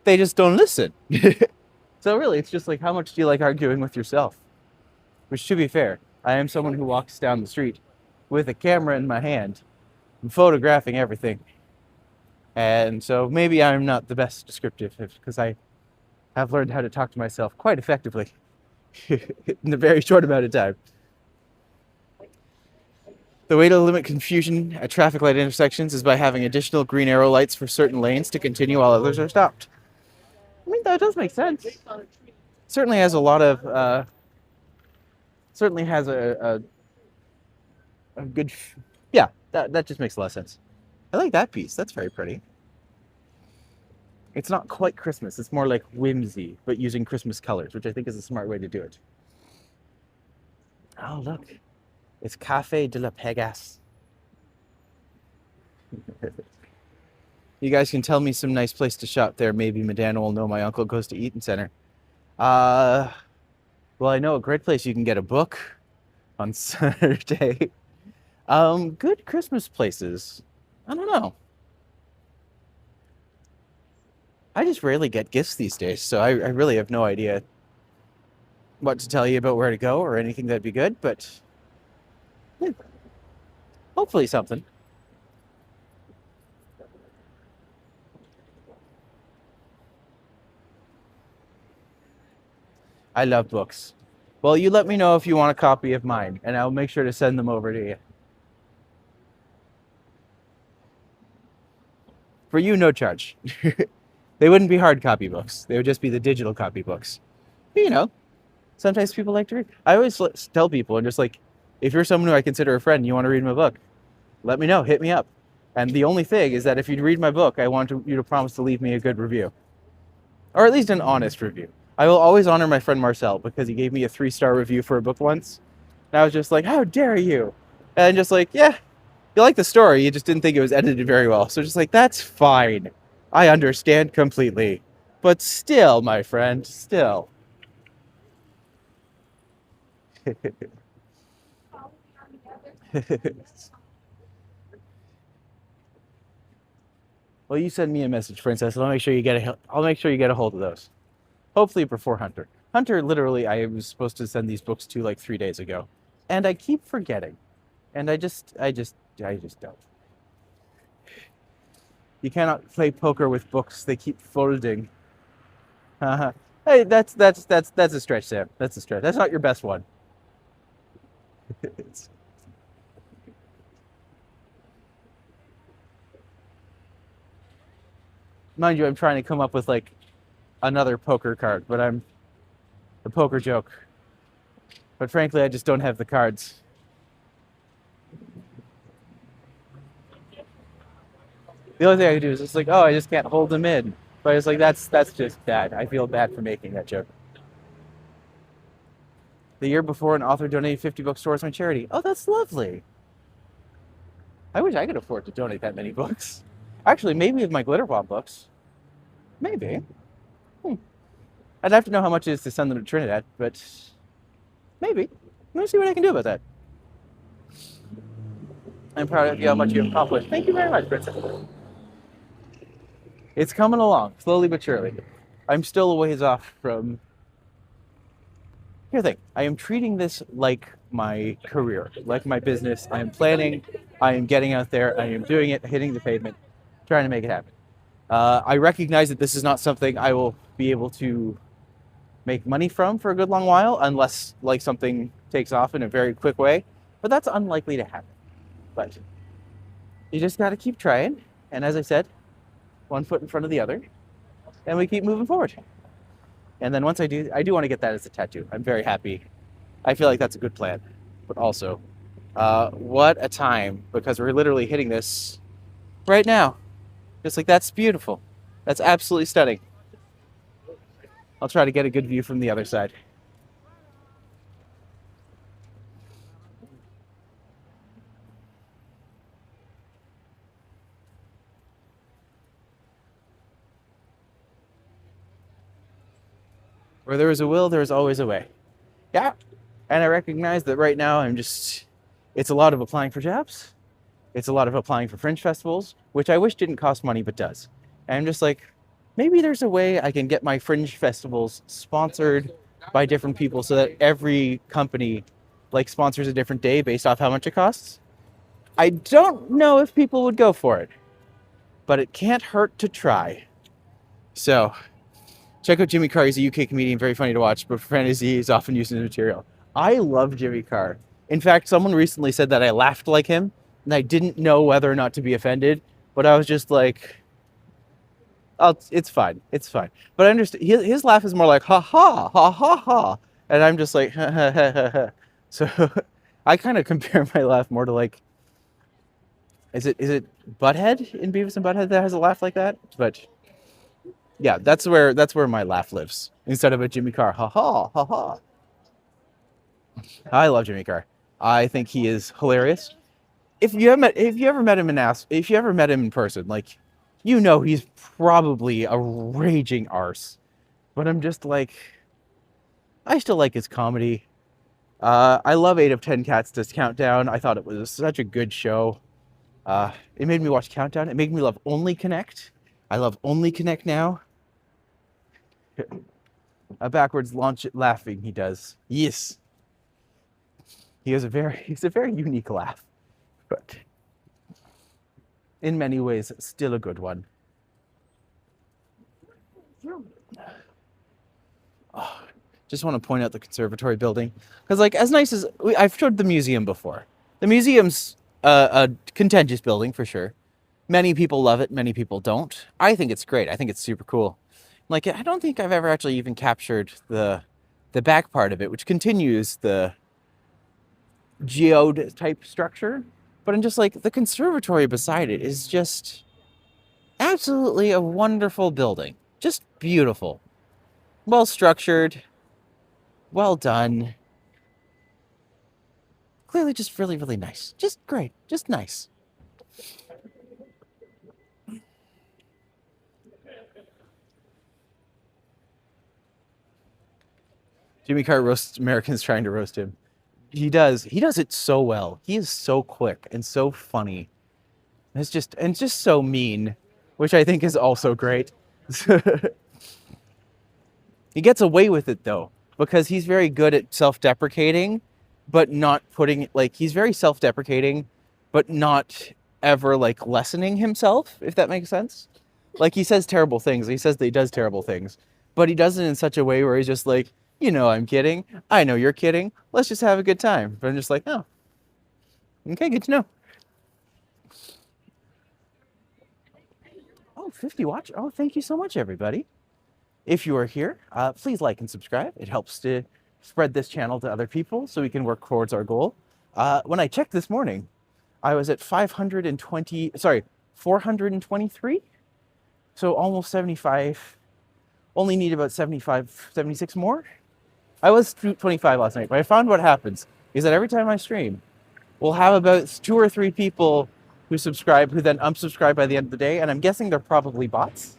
they just don't listen. So really, it's just like, how much do you like arguing with yourself? Which, to be fair, I am someone who walks down the street with a camera in my hand, photographing everything. And so maybe I'm not the best descriptive, because I have learned how to talk to myself quite effectively in a very short amount of time. The way to limit confusion at traffic light intersections is by having additional green arrow lights for certain lanes to continue while others are stopped. I mean, that does make sense. Certainly has a lot of, certainly has a good, yeah, that just makes a lot of sense. I like that piece. That's very pretty. It's not quite Christmas. It's more like whimsy, but using Christmas colors, which I think is a smart way to do it. Oh, look. It's Café de la Pegas. You guys can tell me some nice place to shop there. Maybe Medana will know my uncle goes to Eaton Center. Well, I know a great place you can get a book on Saturday. Good Christmas places. I don't know. I just rarely get gifts these days, so I really have no idea what to tell you about where to go or anything that'd be good, but yeah, hopefully something. I love books. Well, you let me know if you want a copy of mine, and I'll make sure to send them over to you. For you, no charge. They wouldn't be hard copy books. They would just be the digital copy books. But, you know, sometimes people like to read. I always tell people, and just like, if you're someone who I consider a friend and you want to read my book, let me know. Hit me up. And the only thing is that if you read my book, I want you to promise to leave me a good review. Or at least an honest review. I will always honor my friend Marcel because he gave me a 3-star review for a book once. And I was just like, how dare you? And just like, yeah, you like the story, you just didn't think it was edited very well. So just like, that's fine. I understand completely. But still, my friend, still. Well, you send me a message, Princess, and I'll make sure you get a hold of those. Hopefully before Hunter. Hunter, literally, I was supposed to send these books to like 3 days ago, and I keep forgetting, and I just don't. You cannot play poker with books; they keep folding. Hey, that's a stretch, Sam. That's a stretch. That's not your best one. Mind you, I'm trying to come up with like another poker card, but I'm a poker joke. But frankly, I just don't have the cards. The only thing I can do is just like, oh, I just can't hold them in. But it's like, that's just bad. I feel bad for making that joke. The year before, an author donated 50 books towards my charity. Oh, that's lovely. I wish I could afford to donate that many books. Actually, maybe with my Glitter Bomb books. Maybe. I'd have to know how much it is to send them to Trinidad, but maybe. Let me see what I can do about that. I'm proud of you how much you've accomplished. Thank you very much, Princess. It's coming along, slowly but surely. I'm still a ways off from... Here's the thing. I am treating this like my career, like my business. I am planning. I am getting out there. I am doing it, hitting the pavement, trying to make it happen. I recognize that this is not something I will be able to make money from for a good long while, unless like something takes off in a very quick way. But that's unlikely to happen. But you just got to keep trying. And as I said, one foot in front of the other, and we keep moving forward. And then once I do want to get that as a tattoo. I'm very happy. I feel like that's a good plan. But also, what a time, because we're literally hitting this right now. Just like, that's beautiful. That's absolutely stunning. I'll try to get a good view from the other side. Where there is a will, there is always a way. Yeah. And I recognize that right now it's a lot of applying for jobs. It's a lot of applying for fringe festivals, which I wish didn't cost money, but does. And I'm just like, maybe there's a way I can get my fringe festivals sponsored by different people so that every company like sponsors a different day based off how much it costs. I don't know if people would go for it, but it can't hurt to try. So check out Jimmy Carr. He's a UK comedian, very funny to watch, but profanity is often used in the material. I love Jimmy Carr. In fact, someone recently said that I laughed like him, and I didn't know whether or not to be offended, but I was just like, oh, it's fine. It's fine. But I understand his laugh is more like, ha ha, ha ha ha. And I'm just like, ha ha ha ha ha. So I kind of compare my laugh more to like, is it Butthead in Beavis and Butthead that has a laugh like that? But yeah, that's where my laugh lives instead of a Jimmy Carr. Ha ha ha ha. I love Jimmy Carr. I think he is hilarious. If you ever met him in person, like, you know he's probably a raging arse. But I'm just like, I still like his comedy. I love 8 of 10 Cats Does Countdown. I thought it was such a good show. It made me watch Countdown. It made me love Only Connect. I love Only Connect now. A backwards launch it laughing he does. Yes. He's a very unique laugh, but in many ways still a good one. Oh, just want to point out the conservatory building because, like, as nice as I've showed the museum before, the museum's a contentious building for sure. Many people love it, many people don't. I think it's great. I think it's super cool. Like, I don't think I've ever actually even captured the back part of it, which continues the geode type structure. But I'm just like, the conservatory beside it is just absolutely a wonderful building. Just beautiful. Well structured. Well done. Clearly just really, really nice. Just great. Just nice. Jimmy Carr roasts Americans trying to roast him. He does it so well. He is so quick and so funny. It's just so mean, which I think is also great. He gets away with it though, because he's very good at self-deprecating, but not putting, like, he's very self-deprecating, but not ever like lessening himself, if that makes sense. Like, he says terrible things. He says that he does terrible things, but he does it in such a way where he's just like, I'm kidding. I know you're kidding. Let's just have a good time. But I'm just like, oh, okay, good to know. Oh, 50 watch. Oh, thank you so much, everybody. If you are here, please like and subscribe. It helps to spread this channel to other people so we can work towards our goal. When I checked this morning, I was at 423. So almost 75. Only need about 75, 76 more. I was 25 last night, but I found what happens is that every time I stream, we'll have about 2 or 3 people who subscribe who then unsubscribe by the end of the day, and I'm guessing they're probably bots,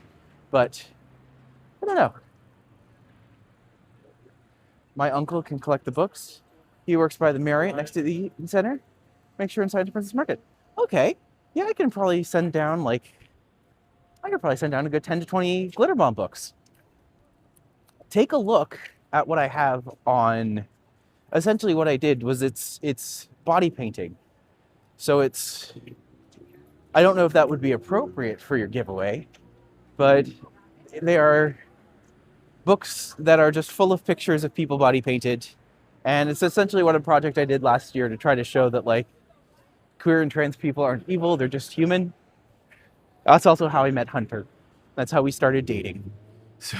but I don't know. My uncle can collect the books. He works by the Marriott next to the Eaton Center. Make sure inside the Princess Market. Okay. Yeah, I could probably send down a good 10 to 20 glitter bomb books. Take a look at what I have on. Essentially what I did was it's body painting. So I don't know if that would be appropriate for your giveaway, but they are books that are just full of pictures of people body painted. And it's essentially what a project I did last year to try to show that, like, queer and trans people aren't evil, they're just human. That's also how I met Hunter. That's how we started dating. So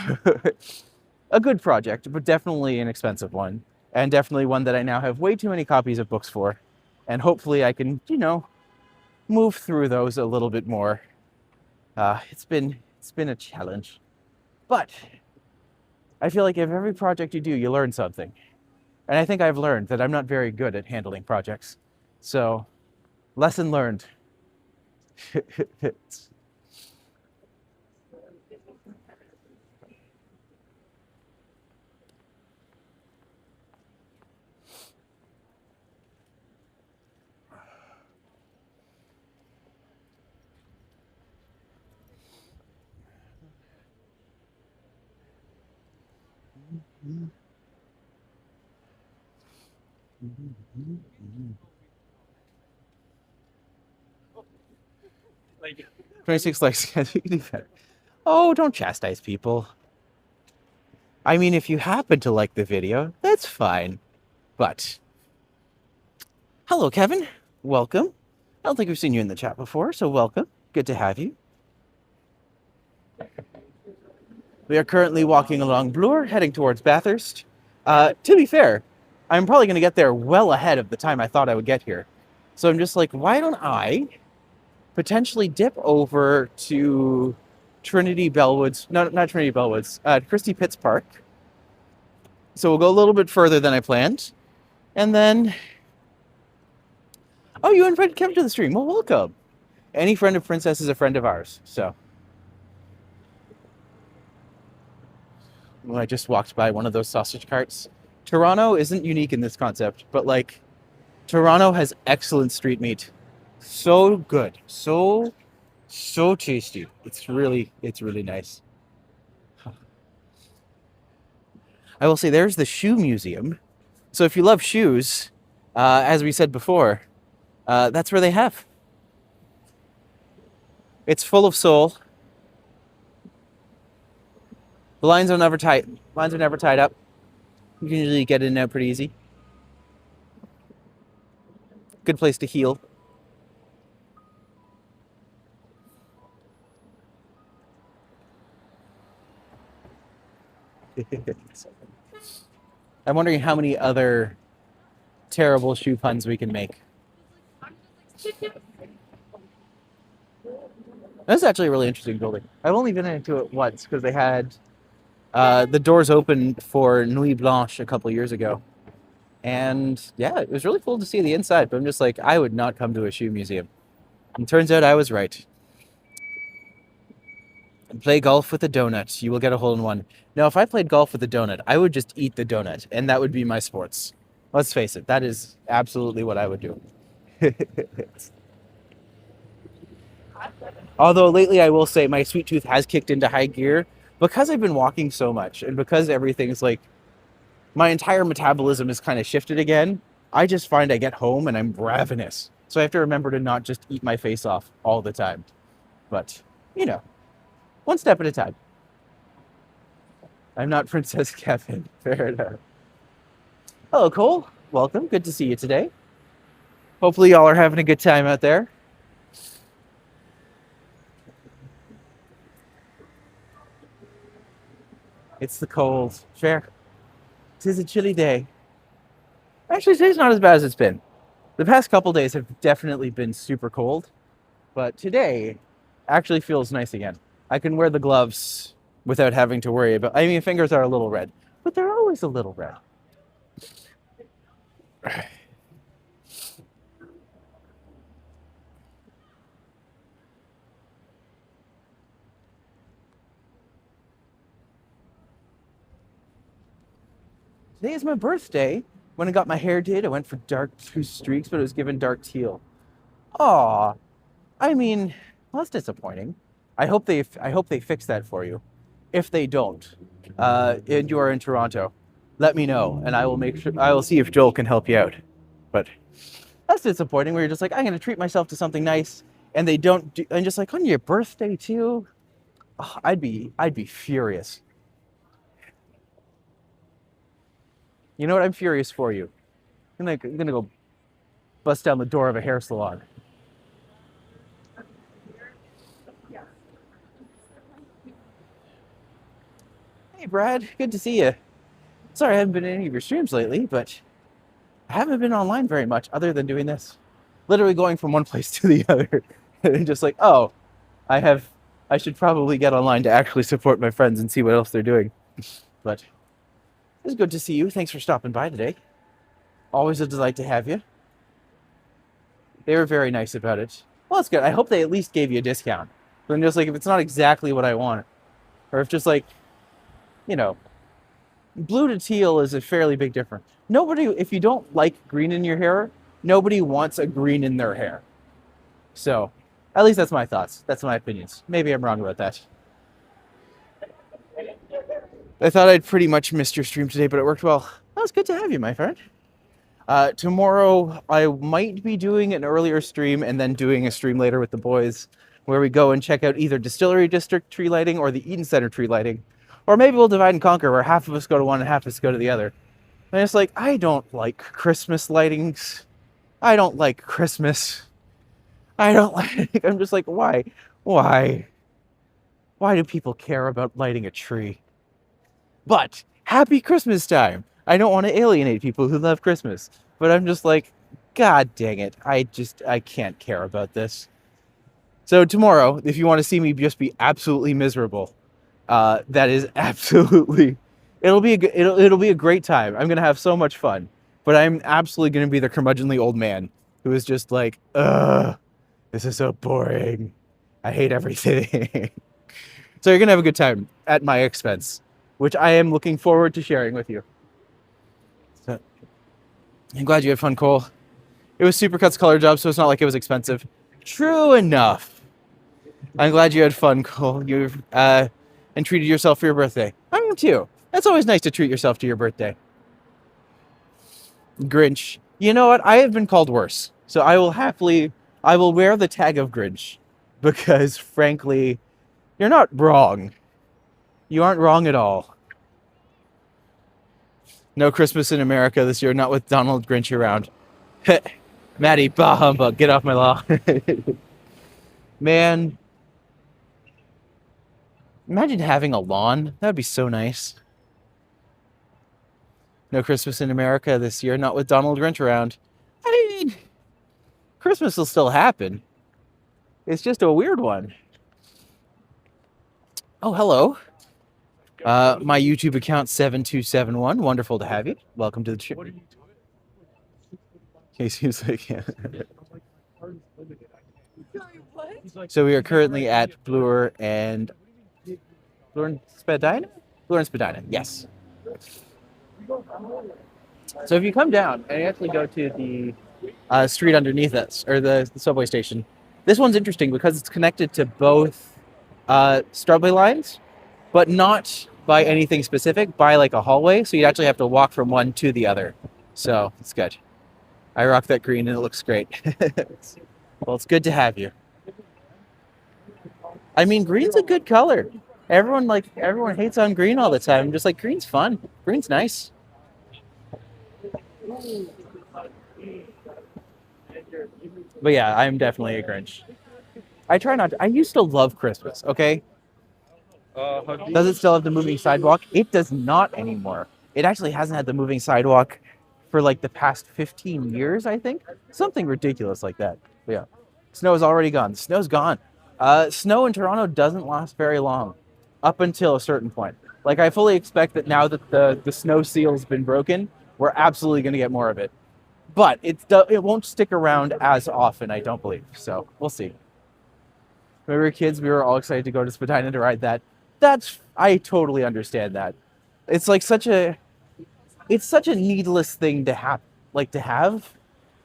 a good project, but definitely an expensive one. And definitely one that I now have way too many copies of books for. And hopefully I can, move through those a little bit more. It's been a challenge, but I feel like if every project you do, you learn something. And I think I've learned that I'm not very good at handling projects. So, lesson learned. 26 likes. Oh, don't chastise people. I mean, if you happen to like the video, that's fine. But, hello, Kevin. Welcome. I don't think we've seen you in the chat before, so welcome. Good to have you. We are currently walking along Bloor, heading towards Bathurst. To be fair, I'm probably going to get there well ahead of the time I thought I would get here. So I'm just like, why don't I potentially dip over to Trinity Bellwoods, no, not Trinity Bellwoods, Christie Pitts Park. So we'll go a little bit further than I planned. And then, oh, you invited Kevin to the stream. Well, welcome. Any friend of Princess is a friend of ours, so. Well, I just walked by one of those sausage carts. Toronto isn't unique in this concept, but like, Toronto has excellent street meat. So good. So tasty. It's really nice. I will say there's the shoe museum. So if you love shoes, as we said before, that's where they have. It's full of soul. The lines are never tight. Lines are never tied up. You can usually get in and out pretty easy. Good place to heal. I'm wondering how many other terrible shoe puns we can make. That's actually a really interesting building. I've only been into it once because they had the doors open for Nuit Blanche a couple years ago. And yeah, it was really cool to see the inside, but I'm just like, I would not come to a shoe museum. And turns out I was right. Play golf with a donut. You will get a hole in one. Now, if I played golf with a donut, I would just eat the donut, and that would be my sports. Let's face it, that is absolutely what I would do. Although lately, I will say my sweet tooth has kicked into high gear because I've been walking so much, and because everything's like, my entire metabolism is kind of shifted again. I just find I get home and I'm ravenous. So I have to remember to not just eat my face off all the time. But, you know, one step at a time. I'm not Princess Kevin. Fair enough. Hello, Cole. Welcome. Good to see you today. Hopefully y'all are having a good time out there. It's the cold. Fair. 'Tis a chilly day. Actually, today's not as bad as it's been. The past couple days have definitely been super cold, but today actually feels nice again. I can wear the gloves without having to worry about. I mean, fingers are a little red, but they're always a little red. Today is my birthday. When I got my hair did, I went for dark two streaks, but it was given dark teal. Aw, I mean, well, that's disappointing. I hope they fix that for you. If they don't, and you are in Toronto, let me know, and I will make sure. I will see if Joel can help you out. But that's disappointing. Where you're just like, I'm going to treat myself to something nice, and they don't. And just like on your birthday too. Oh, I'd be furious. You know what? I'm furious for you. I'm gonna go bust down the door of a hair salon. Hey, Brad. Good to see you. Sorry I haven't been in any of your streams lately, but I haven't been online very much other than doing this. literally going from one place to the other. And just like, oh, I should probably get online to actually support my friends and see what else they're doing. But it's good to see you. Thanks for stopping by today. Always a delight to have you. They were very nice about it. Well, that's good. I hope they at least gave you a discount. But I'm just like, if it's not exactly what I want, or if just like, you know, blue to teal is a fairly big difference. Nobody, if you don't like green in your hair, nobody wants a green in their hair. So, at least that's my thoughts. That's my opinions. Maybe I'm wrong about that. I thought I'd pretty much missed your stream today, but it worked well. Well, it's good to have you, my friend. Tomorrow, I might be doing an earlier stream and then doing a stream later with the boys where we go and check out either Distillery District tree lighting or the Eden Center tree lighting. Or maybe we'll divide and conquer where half of us go to one and half of us go to the other. And it's like, I don't like Christmas lightings. I don't like Christmas. I don't like... I'm just like, why? Why? Why do people care about lighting a tree? But happy Christmas time. I don't want to alienate people who love Christmas. But I'm just like, God dang it. I can't care about this. So tomorrow, if you want to see me just be absolutely miserable, that is absolutely... It'll be a great time. I'm going to have so much fun. But I'm absolutely going to be the curmudgeonly old man who is just like, ugh, this is so boring. I hate everything. So you're going to have a good time at my expense, which I am looking forward to sharing with you. So, I'm glad you had fun, Cole. It was Supercut's color job, so it's not like it was expensive. True enough. I'm glad you had fun, Cole. You and treated yourself for your birthday. I am too. That's always nice to treat yourself to your birthday. Grinch. You know what? I have been called worse. So I will wear the tag of Grinch. Because, frankly, you're not wrong. You aren't wrong at all. No Christmas in America this year, not with Donald Grinch around. Matty, bah humbug, get off my lawn. Man. Imagine having a lawn. That would be so nice. No Christmas in America this year, not with Donald Grinch around. I mean, Christmas will still happen. It's just a weird one. Oh, hello. My YouTube account 7271. Wonderful to have you. Welcome to the show. He seems like yeah. So we are currently at Bloor and Spadina? Bloor and Spadina, yes. So if you come down and you actually go to the street underneath us, or the subway station, this one's interesting because it's connected to both subway lines, but not by anything specific, by like a hallway. So you actually have to walk from one to the other. So it's good. I rock that green and it looks great. Well, it's good to have you. I mean, green's a good color. Everyone hates on green all the time. I'm just like, green's fun. Green's nice. But yeah, I'm definitely a Grinch. I try not to. I used to love Christmas, okay? Does it still have the moving sidewalk? It does not anymore. It actually hasn't had the moving sidewalk for like the past 15 years, I think. Something ridiculous like that. But yeah. Snow is already gone. The snow's gone. Snow in Toronto doesn't last very long. Up until a certain point. Like, I fully expect that now that the snow seal's been broken, we're absolutely going to get more of it. But it won't stick around as often, I don't believe. So, we'll see. When we were kids, we were all excited to go to Spadina to ride that. I totally understand that. It's like such a needless thing to have,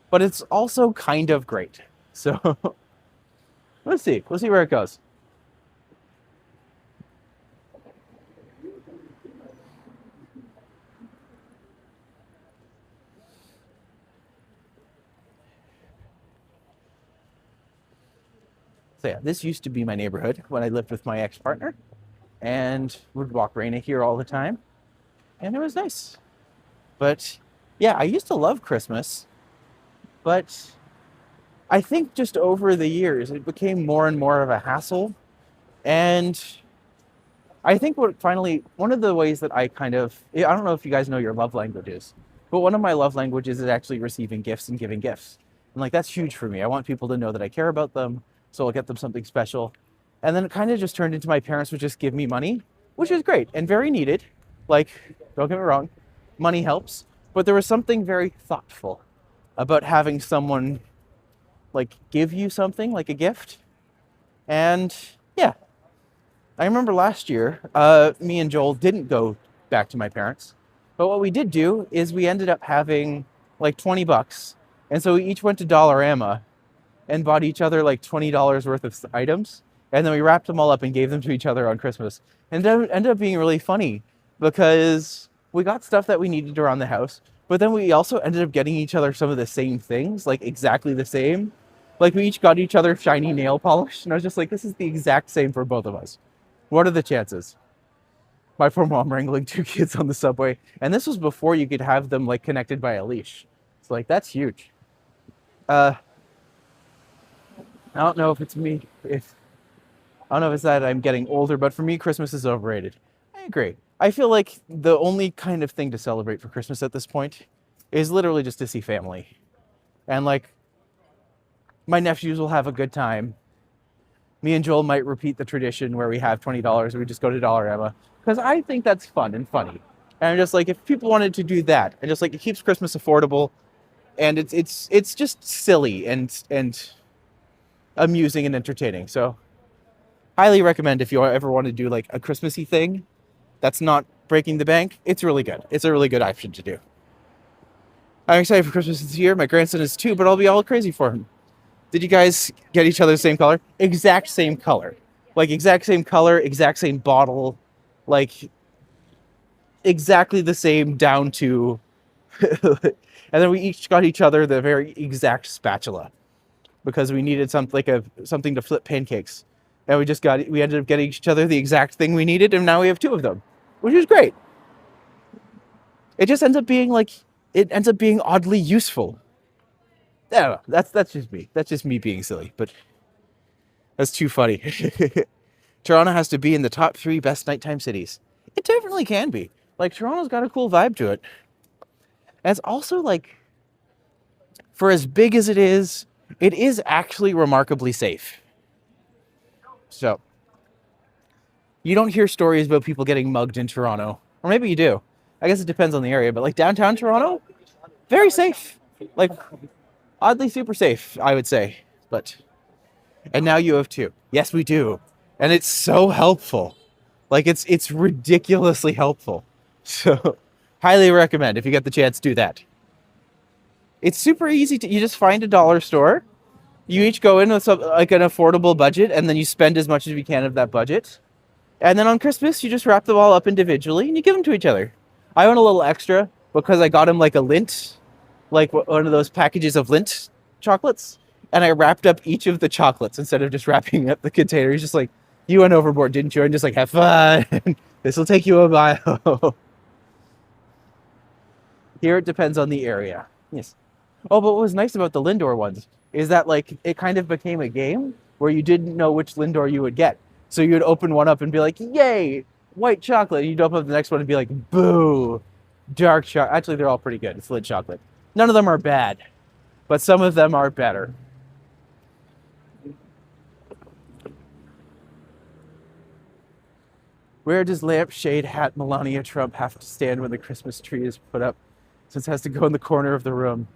but it's also kind of great. So, let's see. We'll see where it goes. So yeah, this used to be my neighborhood when I lived with my ex-partner and would walk Raina here all the time. And it was nice. But yeah, I used to love Christmas, but I think just over the years, it became more and more of a hassle. And I think one of the ways that I don't know if you guys know your love languages, but one of my love languages is actually receiving gifts and giving gifts. And like, that's huge for me. I want people to know that I care about them. So I'll get them something special. And then it kind of just turned into my parents would just give me money, which is great and very needed. Like, don't get me wrong, money helps. But there was something very thoughtful about having someone like give you something like a gift. And yeah, I remember last year, me and Joel didn't go back to my parents. But what we did do is we ended up having like 20 bucks. And so we each went to Dollarama and bought each other like $20 worth of items. And then we wrapped them all up and gave them to each other on Christmas. And it ended up being really funny because we got stuff that we needed around the house. But then we also ended up getting each other some of the same things, like exactly the same. Like we each got each other shiny nail polish. And I was just like, this is the exact same for both of us. What are the chances? My poor mom wrangling 2 kids on the subway. And this was before you could have them like connected by a leash. It's like, that's huge. I don't know if it's me. I don't know if it's that I'm getting older, but for me, Christmas is overrated. I agree. I feel like the only kind of thing to celebrate for Christmas at this point is literally just to see family. And like, my nephews will have a good time. Me and Joel might repeat the tradition where we have $20 and we just go to Dollarama. Because I think that's fun and funny. And I'm just like, if people wanted to do that, and just like it keeps Christmas affordable, and it's just silly and amusing and entertaining. So highly recommend if you ever want to do like a Christmassy thing that's not breaking the bank. It's really good. It's a really good option to do. I'm excited for Christmas this year. My grandson is 2, but I'll be all crazy for him. Did you guys get each other the same color? Exact same color. Like exact same color, exact same bottle. Like exactly the same down to... And then we each got each other the very exact spatula because we needed something to flip pancakes. And we ended up getting each other the exact thing we needed, and now we have 2 of them, which is great. It just ends up being oddly useful. I don't know. That's just me. That's just me being silly, but that's too funny. Toronto has to be in the top 3 best nighttime cities. It definitely can be. Like, Toronto's got a cool vibe to it. And it's also like, for as big as it is actually remarkably safe. So, you don't hear stories about people getting mugged in Toronto. Or maybe you do. I guess it depends on the area. But like downtown Toronto, very safe. Like, oddly super safe, I would say. And now you have 2. Yes, we do. And it's so helpful. Like, it's ridiculously helpful. So, highly recommend if you get the chance, do that. It's super easy you just find a dollar store. You each go in with like an affordable budget, and then you spend as much as you can of that budget. And then on Christmas, you just wrap them all up individually and you give them to each other. I went a little extra because I got him like a Lindt, like one of those packages of Lindt chocolates. And I wrapped up each of the chocolates instead of just wrapping up the container. He's just like, you went overboard, didn't you? And just like, have fun. This will take you a while. Here it depends on the area. Yes. Oh, but what was nice about the Lindor ones is that like it kind of became a game where you didn't know which Lindor you would get. So you would open one up and be like, yay, white chocolate. And you'd open up the next one and be like, boo, dark chocolate. Actually, they're all pretty good. It's Lindt chocolate. None of them are bad, but some of them are better. Where does lampshade hat Melania Trump have to stand when the Christmas tree is put up? Since it has to go in the corner of the room.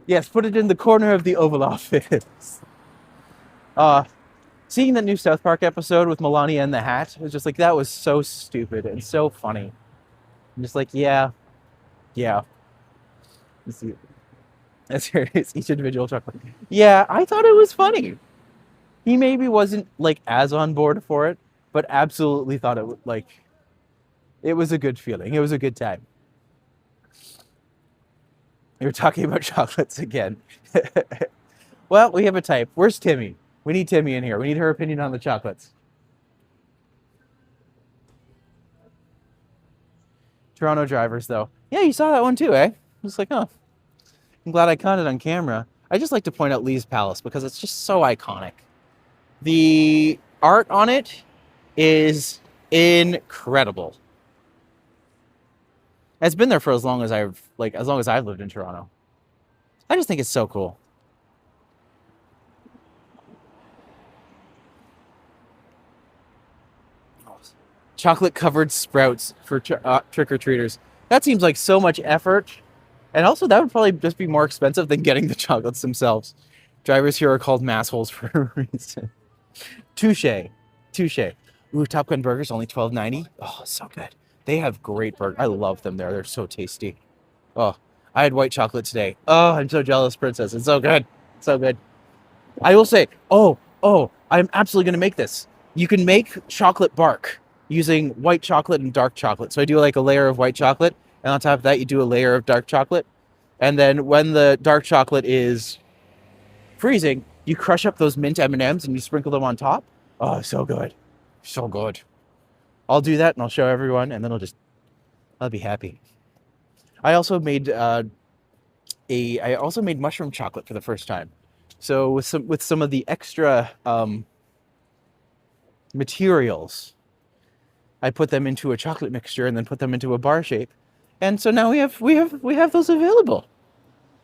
Yes, put it in the corner of the Oval Office. Seeing the new South Park episode with Melania and the hat was just like, that was so stupid and so funny. I'm just like, yeah. That's here it is, each individual chocolate. Yeah, I thought it was funny. He maybe wasn't like as on board for it, but absolutely thought it it was a good feeling. It was a good time. You're talking about chocolates again. Well, we have a type. Where's Timmy? We need Timmy in here. We need her opinion on the chocolates. Toronto drivers, though. Yeah, you saw that one too, eh? I was like, oh, I'm glad I caught it on camera. I just like to point out Lee's Palace because it's just so iconic. The art on it is incredible. It's been there for as long as I've lived in Toronto. I just think it's so cool. Chocolate covered sprouts for trick-or-treaters. That seems like so much effort. And also that would probably just be more expensive than getting the chocolates themselves. Drivers here are called massholes for a reason. Touche. Ooh, Top Gun burgers only $12.90. Oh, so good. They have great burgers. I love them there. They're so tasty. Oh, I had white chocolate today. Oh, I'm so jealous, Princess. It's so good. So good. I will say, I'm absolutely going to make this. You can make chocolate bark using white chocolate and dark chocolate. So I do like a layer of white chocolate, and on top of that, you do a layer of dark chocolate. And then when the dark chocolate is freezing, you crush up those mint M&Ms and you sprinkle them on top. Oh, so good. So good. I'll do that and I'll show everyone, and then I'll be happy. I also made mushroom chocolate for the first time. So with some of the extra materials, I put them into a chocolate mixture and then put them into a bar shape. And so now we have those available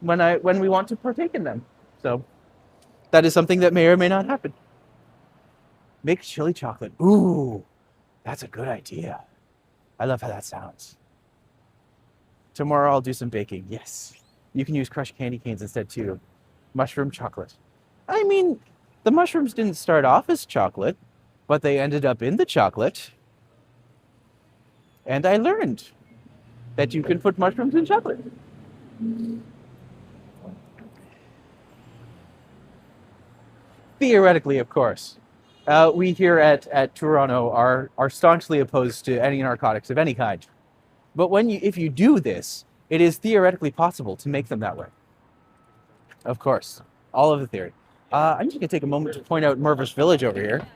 when we want to partake in them. So that is something that may or may not happen. Make chili chocolate. Ooh, that's a good idea. I love how that sounds. Tomorrow I'll do some baking. Yes. You can use crushed candy canes instead too. Mushroom chocolate. I mean, the mushrooms didn't start off as chocolate, but they ended up in the chocolate. And I learned that you can put mushrooms in chocolate. Theoretically, of course. We here at Toronto are staunchly opposed to any narcotics of any kind. But if you do this, it is theoretically possible to make them that way. Of course. All of the theory. I'm just going to take a moment to point out Mervis Village over here.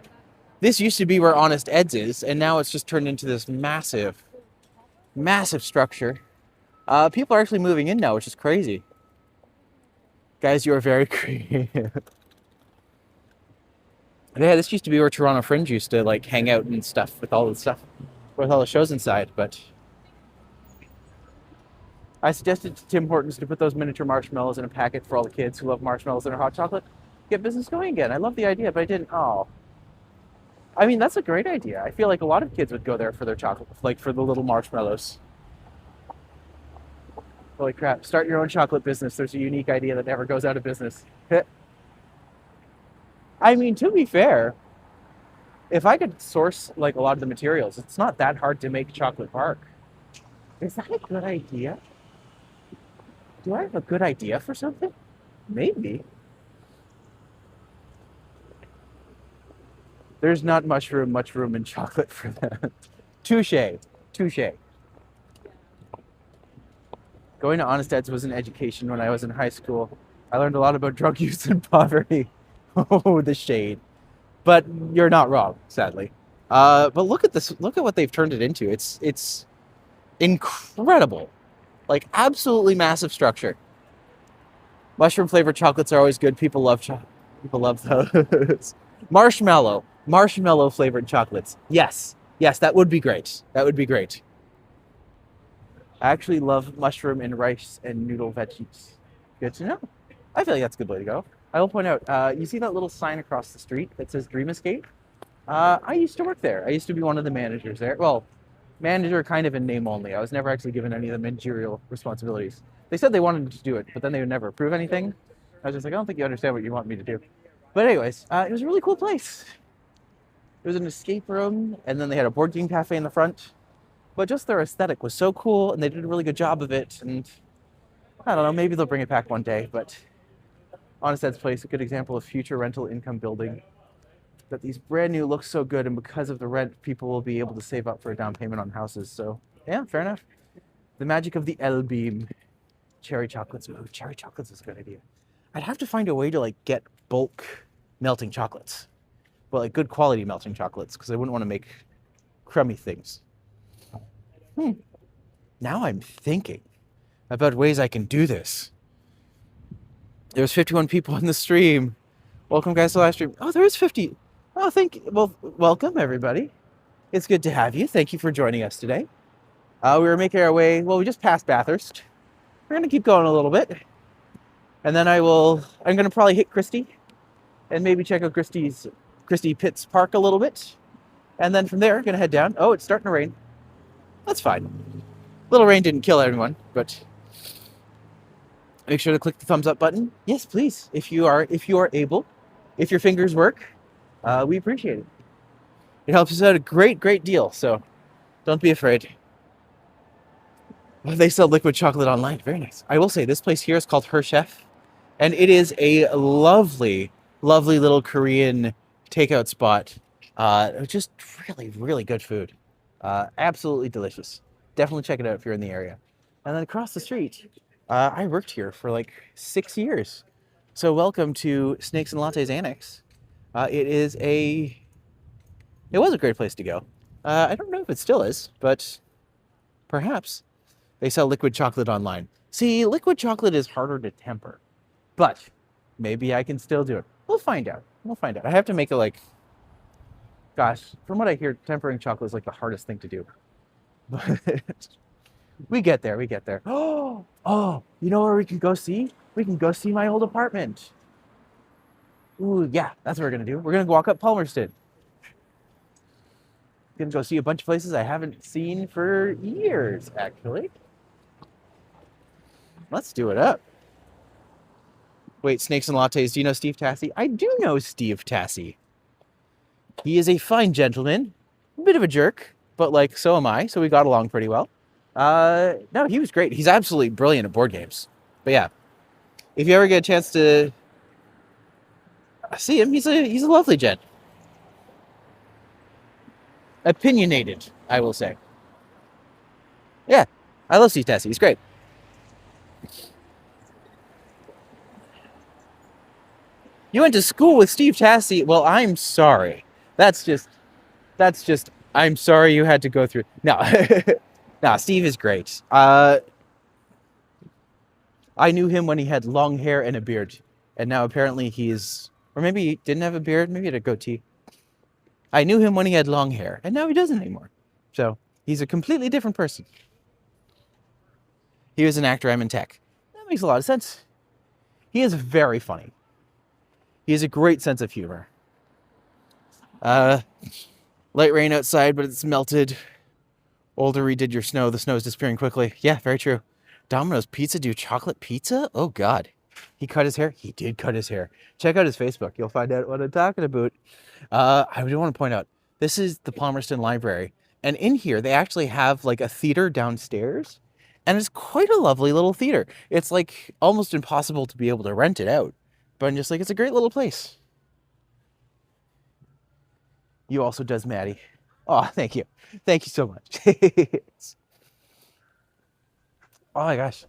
This used to be where Honest Ed's is, and now it's just turned into this massive, massive structure. People are actually moving in now, which is crazy. Guys, you are very creative. Yeah, this used to be where Toronto Fringe used to like hang out and stuff with all the shows inside, but I suggested to Tim Hortons to put those miniature marshmallows in a packet for all the kids who love marshmallows in their hot chocolate. Get business going again. I love the idea, but I didn't. Oh. I mean, that's a great idea. I feel like a lot of kids would go there for their chocolate, like for the little marshmallows. Holy crap. Start your own chocolate business. There's a unique idea that never goes out of business. I mean, to be fair, if I could source like a lot of the materials, it's not that hard to make chocolate bark. Is that a good idea? Do I have a good idea for something? Maybe. There's not much room in chocolate for that. Touche. Going to Honest Ed's was an education when I was in high school. I learned a lot about drug use and poverty. Oh, the shade. But you're not wrong, sadly. But look at this. Look at what they've turned it into. It's incredible. Like, absolutely massive structure. Mushroom flavored chocolates are always good. People love those. Marshmallow flavored chocolates. Yes, that would be great. I actually love mushroom and rice and noodle veggies. Good to know. I feel like that's a good way to go. I will point out, you see that little sign across the street that says Dream Escape? I used to work there. I used to be one of the managers there. Well, manager kind of in name only. I was never actually given any of the managerial responsibilities. They said they wanted to do it, but then they would never approve anything. I was just like, I don't think you understand what you want me to do. But anyways, it was a really cool place. It was an escape room, and then they had a board game cafe in the front. But just their aesthetic was so cool, and they did a really good job of it. And I don't know, maybe they'll bring it back one day. But Honest Ed's Place, a good example of future rental income building. That these brand new look so good, and because of the rent, people will be able to save up for a down payment on houses. So yeah, fair enough. The magic of the L-beam. Cherry chocolates. Ooh, cherry chocolates is a good idea. I'd have to find a way to like get bulk melting chocolates. Well, like good quality melting chocolates, because I wouldn't want to make crummy things. Now I'm thinking about ways I can do this. There's 51 people in the stream. Welcome, guys, to the live stream. Oh, there is 50. Oh, welcome, everybody. It's good to have you. Thank you for joining us today. We were making our way, well, we just passed Bathurst. We're going to keep going a little bit. And then I'm going to probably hit Christie and maybe check out Christie Pitts Park a little bit. And then from there, going to head down. Oh, it's starting to rain. That's fine. Little rain didn't kill everyone, but make sure to click the thumbs up button. Yes, please. If you are able, if your fingers work, we appreciate it. It helps us out a great deal. So don't be afraid. They sell liquid chocolate online. Very nice. I will say this place here is called Her Chef, and it is a lovely little Korean takeout spot. Just really good food. Absolutely delicious. Definitely check it out if you're in the area. And then across the street, I worked here for like 6 years. So welcome to Snakes and Lattes Annex. It was a great place to go. I don't know if it still is, but perhaps. They sell liquid chocolate online. See, liquid chocolate is harder to temper, but maybe I can still do it. We'll find out. I have to make it like, gosh, from what I hear, tempering chocolate is like the hardest thing to do. But we get there. Oh, you know where we can go see? We can go see my old apartment. Ooh, yeah, that's what we're gonna do. We're gonna walk up Palmerston. Gonna go see a bunch of places I haven't seen for years, actually. Let's do it up. Wait, Snakes and Lattes, do you know Steve Tassie? I do know Steve Tassie. He is a fine gentleman, a bit of a jerk, but like, so am I, so we got along pretty well. No, he was great. He's absolutely brilliant at board games. But yeah, if you ever get a chance to see him, he's a lovely gent. Opinionated, I will say. Yeah, I love Steve Tassie. He's great. You went to school with Steve Tassie? Well, I'm sorry. That's just, I'm sorry you had to go through. No, no, Steve is great. I knew him when he had long hair and a beard. And now apparently or maybe he didn't have a beard, maybe he had a goatee. I knew him when he had long hair, and now he doesn't anymore. So he's a completely different person. He was an actor, I'm in tech. That makes a lot of sense. He is very funny. He has a great sense of humor. Light rain outside, but it's melted. Older redid your snow. The snow is disappearing quickly. Yeah, very true. Domino's Pizza do chocolate pizza? Oh, God. He cut his hair? He did cut his hair. Check out his Facebook. You'll find out what I'm talking about. I do want to point out, this is the Palmerston Library. And in here, they actually have like a theater downstairs. And it's quite a lovely little theater. It's like almost impossible to be able to rent it out. But I'm just like, it's a great little place. You also does, Maddie. Oh, thank you. Thank you so much. Oh my gosh.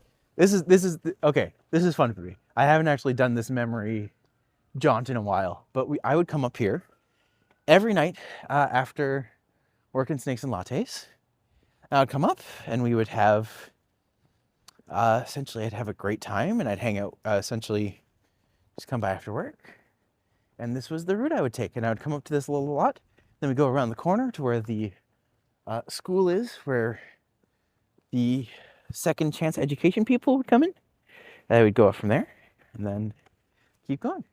Okay. This is fun for me. I haven't actually done this memory jaunt in a while, but I would come up here every night after working Snakes and Lattes. I would come up and we would have, essentially I'd have a great time and I'd hang out, essentially just come by after work. And this was the route I would take. And I would come up to this little lot. Then we go around the corner to where the school is, where the second chance education people would come in. And I would go up from there and then keep going.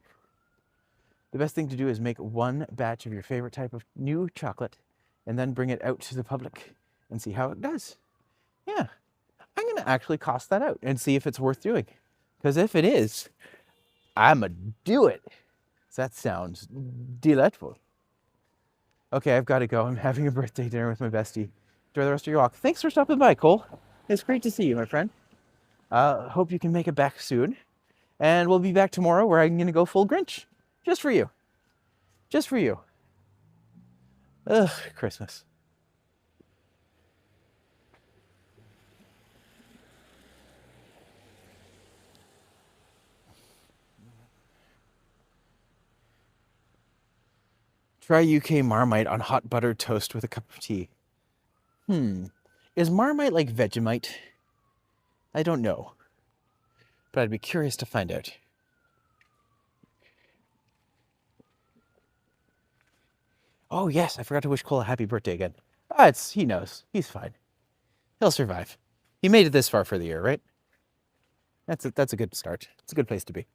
The best thing to do is make one batch of your favorite type of new chocolate and then bring it out to the public and see how it does. Yeah, I'm going to actually cost that out and see if it's worth doing. Because if it is, I'm going to do it. That sounds delightful. Okay, I've got to go. I'm having a birthday dinner with my bestie. Enjoy the rest of your walk. Thanks for stopping by, Cole. It's great to see you, my friend. Hope you can make it back soon. And we'll be back tomorrow where I'm going to go full Grinch. Just for you. Just for you. Ugh, Christmas. Try UK Marmite on hot buttered toast with a cup of tea. Is Marmite like Vegemite? I don't know. But I'd be curious to find out. Oh yes, I forgot to wish Cole a happy birthday again. He knows. He's fine. He'll survive. He made it this far for the year, right? That's a good start. It's a good place to be.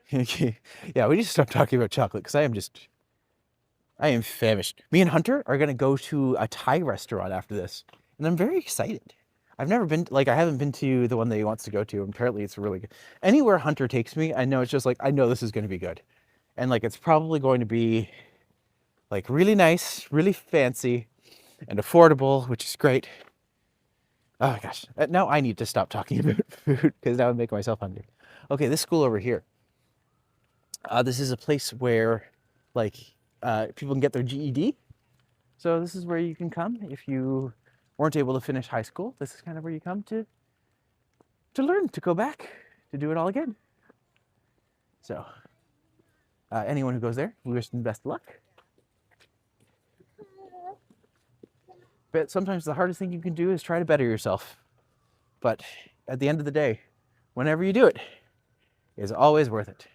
Yeah, we need to stop talking about chocolate because I am famished. Me and Hunter are gonna go to a Thai restaurant after this, and I'm very excited. I've never been, like, I haven't been to the one that he wants to go to, and apparently it's really good. Anywhere Hunter takes me, I know it's just like, I know this is gonna be good. And like, it's probably going to be like really nice, really fancy, and affordable, which is great. Oh my gosh, now I need to stop talking about food because now I'm making myself hungry. Okay, this school over here. This is a place where like people can get their GED. So this is where you can come if you weren't able to finish high school. This is kind of where you come to learn, to go back, to do it all again. So anyone who goes there, we wish them best of luck. But sometimes the hardest thing you can do is try to better yourself. But at the end of the day, whenever you do it, it's always worth it.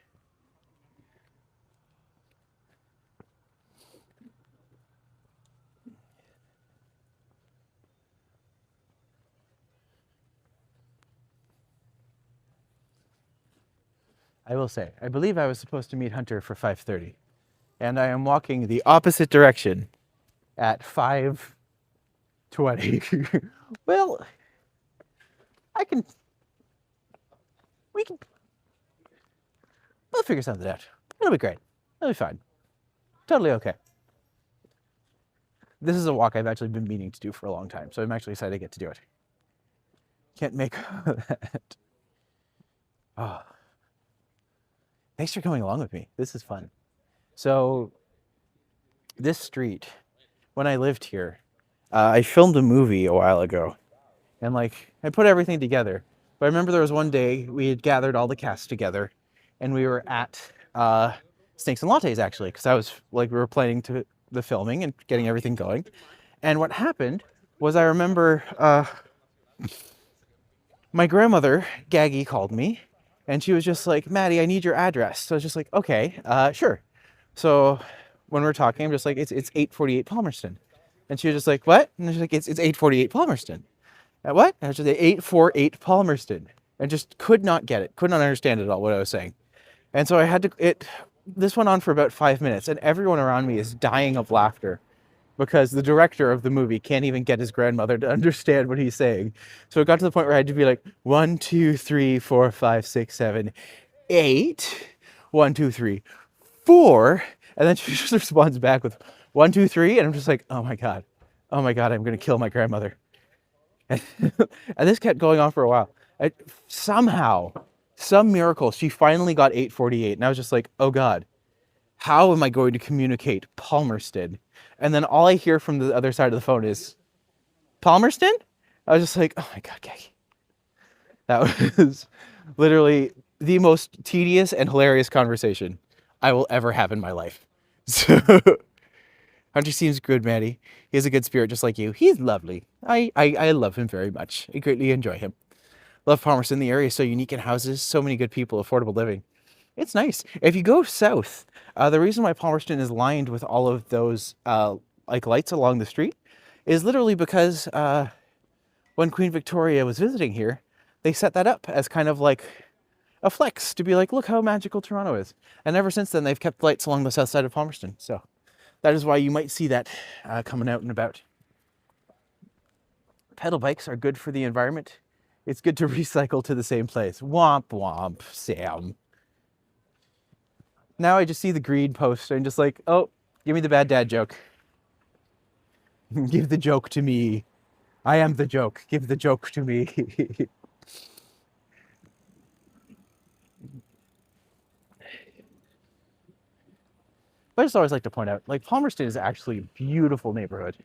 I will say, I believe I was supposed to meet Hunter for 5:30, and I am walking the opposite direction at 5:20. Well, we'll figure something out. It'll be great. It'll be fine. Totally okay. This is a walk I've actually been meaning to do for a long time, so I'm actually excited to get to do it. Can't make that. Oh. Thanks for coming along with me. This is fun. So, this street, when I lived here, I filmed a movie a while ago, and like I put everything together. But I remember there was one day we had gathered all the cast together, and we were at Snakes and Lattes actually, because I was like we were planning to the filming and getting everything going. And what happened was I remember my grandmother Gaggy called me, and she was just like, "Maddie, I need your address." So I was just like, "Okay, sure." So when we're talking, I'm just like, "It's 848 Palmerston," and she was just like, "What?" And she's like, "It's 848 Palmerston." At what? And I was just like, 848 Palmerston, and just could not get it, could not understand at all what I was saying. And so I had to. This went on for about 5 minutes, and everyone around me is dying of laughter because the director of the movie can't even get his grandmother to understand what he's saying. So it got to the point where I had to be like, 1, 2, 3, 4, 5, 6, 7, 8. 1, 2, 3, 4. And then she just responds back with 1, 2, 3. And I'm just like, oh my God, I'm going to kill my grandmother. And this kept going on for a while. Somehow, some miracle, she finally got 848. And I was just like, oh God, how am I going to communicate Palmerston? And then all I hear from the other side of the phone is, Palmerston? I was just like, oh my God, Gaggy. That was literally the most tedious and hilarious conversation I will ever have in my life. So, Hunter seems good, Maddie. He has a good spirit just like you. He's lovely. I love him very much. I greatly enjoy him. Love Palmerston. The area is so unique in houses, so many good people, affordable living. It's nice. If you go south, the reason why Palmerston is lined with all of those like lights along the street is literally because when Queen Victoria was visiting here, they set that up as kind of like a flex to be like, look how magical Toronto is. And ever since then, they've kept lights along the south side of Palmerston. So that is why you might see that coming out and about. Pedal bikes are good for the environment. It's good to recycle to the same place. Womp womp, Sam. Now I just see the greed post and just like, oh, give me the bad dad joke. Give the joke to me. I am the joke. Give the joke to me. But I just always like to point out, like, Palmerston is actually a beautiful neighborhood.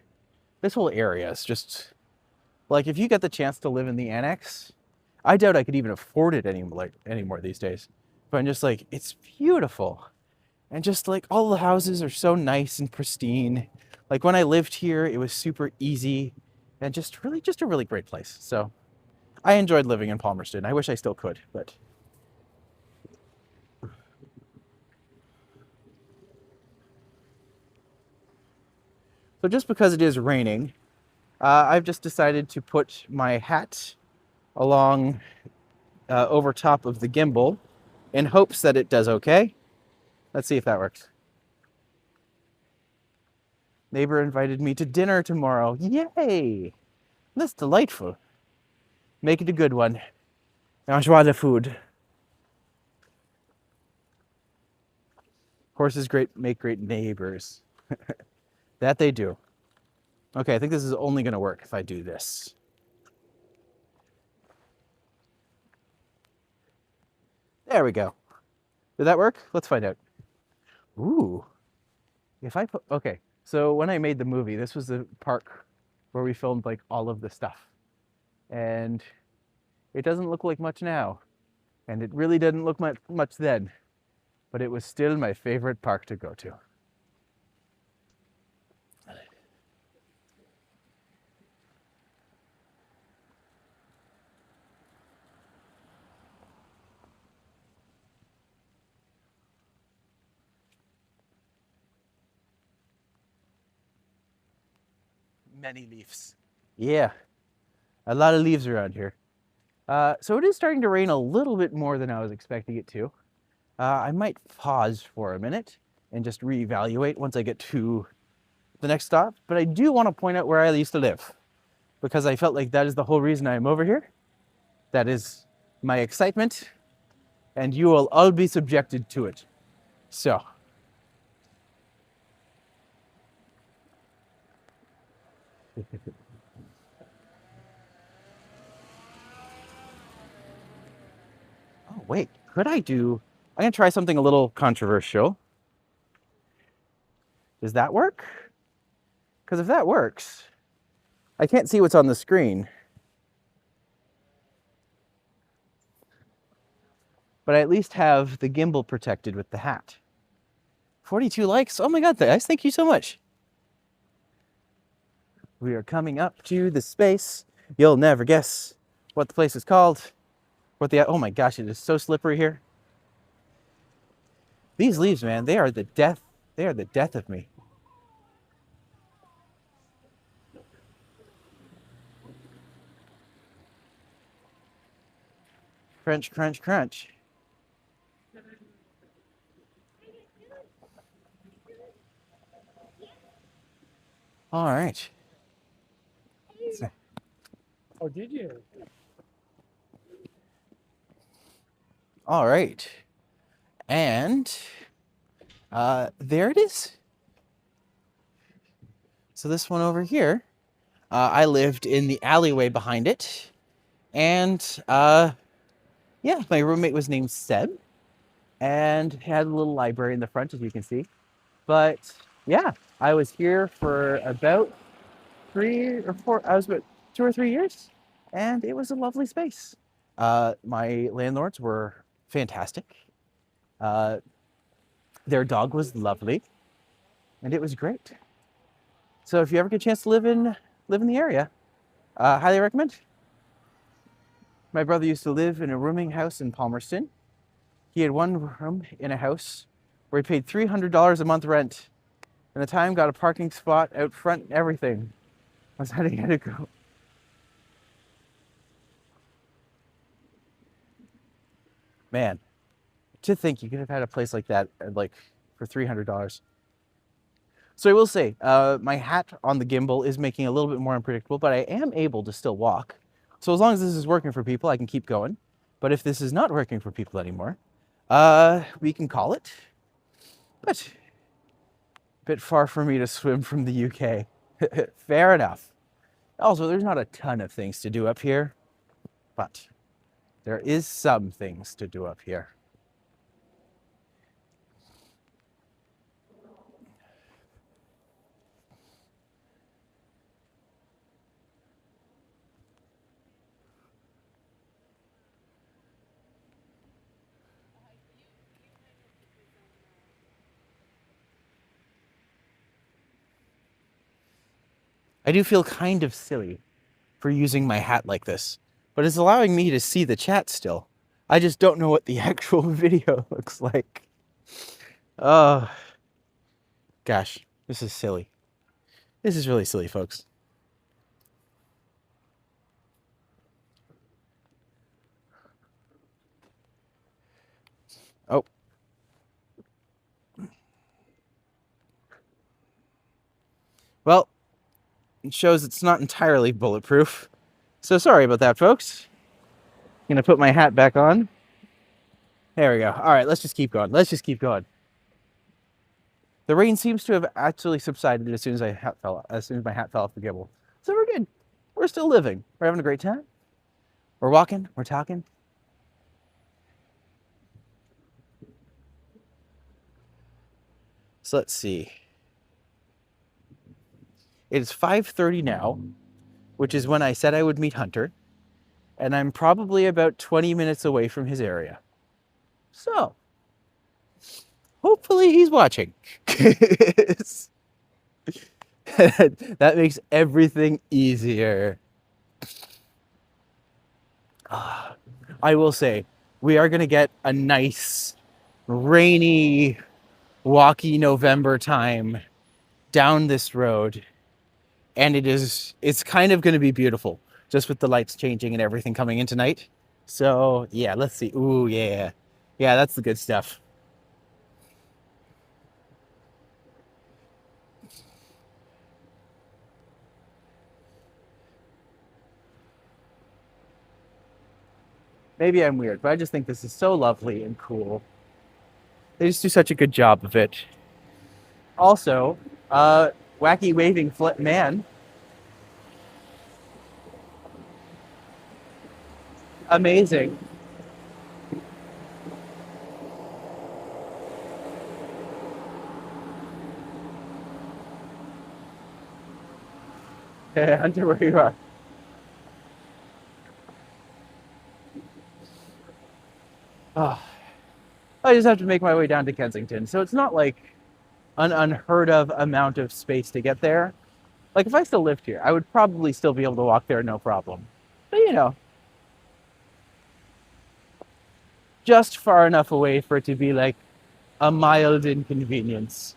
This whole area is just, like, if you get the chance to live in the annex, I doubt I could even afford it anymore these days. But I'm just like, it's beautiful. And just like all the houses are so nice and pristine. Like when I lived here, it was super easy and just a really great place. So I enjoyed living in Palmerston. I wish I still could, but. So just because it is raining, I've just decided to put my hat along over top of the gimbal in hopes that it does okay. Let's see if that works. Neighbor invited me to dinner tomorrow. Yay! That's delightful. Make it a good one. Enjoy the food. Horses make great neighbors. That they do. Okay, I think this is only going to work if I do this. There we go. Did that work? Let's find out. Ooh. If I put, okay, so when I made the movie, this was the park where we filmed like all of the stuff. And it doesn't look like much now. And it really didn't look much then. But it was still my favorite park to go to. Many leaves. Yeah, a lot of leaves around here. So it is starting to rain a little bit more than I was expecting it to. I might pause for a minute and just reevaluate once I get to the next stop. But I do want to point out where I used to live, because I felt like that is the whole reason I'm over here. That is my excitement, and you will all be subjected to it. So. Oh, wait, could I do, I'm gonna try something a little controversial. Does that work? Because if that works, I can't see what's on the screen. But I at least have the gimbal protected with the hat. 42 likes, oh my God, guys, thank you so much. We are coming up to the space. You'll never guess what the place is called. Oh my gosh, it is so slippery here. These leaves, man, they are the death of me. Crunch, crunch, crunch. All right. Oh, did you? All right. And there it is. So this one over here, I lived in the alleyway behind it. And yeah, my roommate was named Seb and had a little library in the front, as you can see. But yeah, I was here for about 2 or 3 years, and it was a lovely space. My landlords were fantastic. Their dog was lovely, and it was great. So if you ever get a chance to live in the area, highly recommend. My brother used to live in a rooming house in Palmerston. He had one room in a house where he paid $300 a month rent, and at the time got a parking spot out front and everything. I was how he had to go. Man, to think you could have had a place like that, like for $300. So I will say, my hat on the gimbal is making it a little bit more unpredictable, but I am able to still walk. So as long as this is working for people, I can keep going. But if this is not working for people anymore, we can call it. But a bit far for me to swim from the UK. Fair enough. Also, there's not a ton of things to do up here, but there is some things to do up here. I do feel kind of silly for using my hat like this, but it's allowing me to see the chat still. I just don't know what the actual video looks like. Oh, gosh, this is silly. This is really silly, folks. Well, it shows it's not entirely bulletproof. So sorry about that, folks. Gonna put my hat back on. There we go. All right, let's just keep going. Let's just keep going. The rain seems to have actually subsided as soon as my hat fell off the gimbal. So we're good. We're still living. We're having a great time. We're walking. We're talking. So let's see. It is 5:30 now, which is when I said I would meet Hunter, and I'm probably about 20 minutes away from his area. So, hopefully he's watching. That makes everything easier. I will say, we are going to get a nice, rainy, walky November time down this road. And it's kind of going to be beautiful, just with the lights changing and everything coming in tonight. So, yeah, let's see. Ooh, yeah. Yeah, that's the good stuff. Maybe I'm weird, but I just think this is so lovely and cool. They just do such a good job of it. Also, wacky waving flip man. Amazing. Hunter, where you are. Oh, I just have to make my way down to Kensington. So it's not like an unheard of amount of space to get there. Like if I still lived here, I would probably still be able to walk there no problem. But you know, just far enough away for it to be like a mild inconvenience.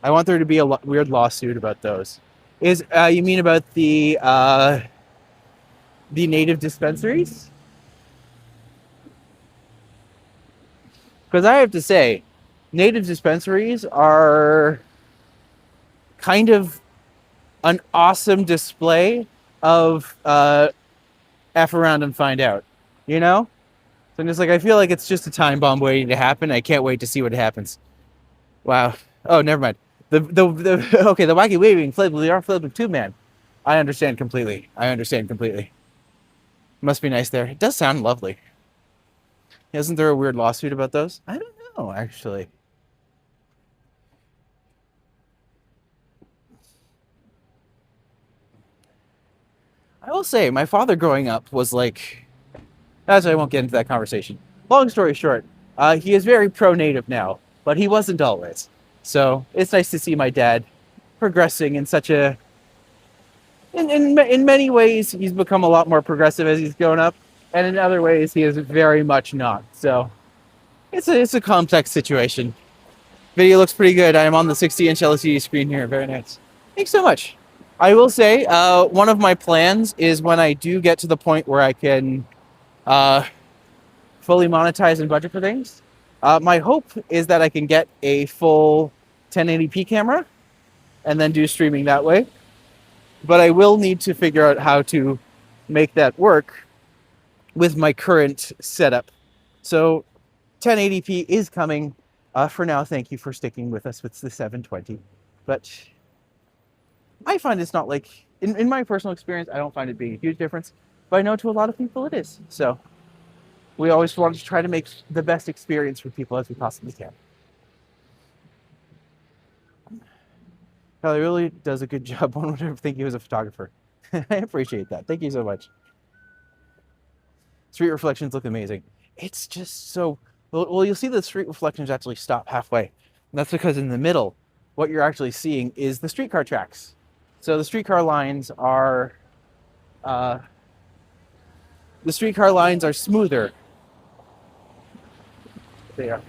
I want there to be a weird lawsuit about those. Is you mean about the native dispensaries? Because I have to say, native dispensaries are kind of an awesome display of F around and find out, you know? So I'm just like, I feel like it's just a time bomb waiting to happen. I can't wait to see what happens. Wow. Oh, never mind. Okay, the wacky waving flipping tube man. I understand completely. Must be nice there. It does sound lovely. Isn't there a weird lawsuit about those? I don't know, actually. I will say, my father growing up was like, actually, I won't get into that conversation. Long story short, he is very pro-native now, but he wasn't always. So it's nice to see my dad progressing in such a... In many ways, he's become a lot more progressive as he's grown up, and in other ways, he is very much not. So it's a complex situation. Video looks pretty good. I am on the 60-inch LCD screen here. Very nice. Thanks so much. I will say, one of my plans is when I do get to the point where I can fully monetize and budget for things, my hope is that I can get a full 1080p camera and then do streaming that way. But I will need to figure out how to make that work with my current setup. So 1080p is coming. For now, thank you for sticking with us with the 720. But I find it's not like, in my personal experience, I don't find it being a huge difference. But I know to a lot of people it is. So we always want to try to make the best experience for people as we possibly can. Kelly really does a good job. One would ever think he was a photographer. I appreciate that. Thank you so much. Street reflections look amazing. It's just so... Well, you'll see the street reflections actually stop halfway. And that's because in the middle, what you're actually seeing is the streetcar tracks. So the streetcar lines are... smoother. They are.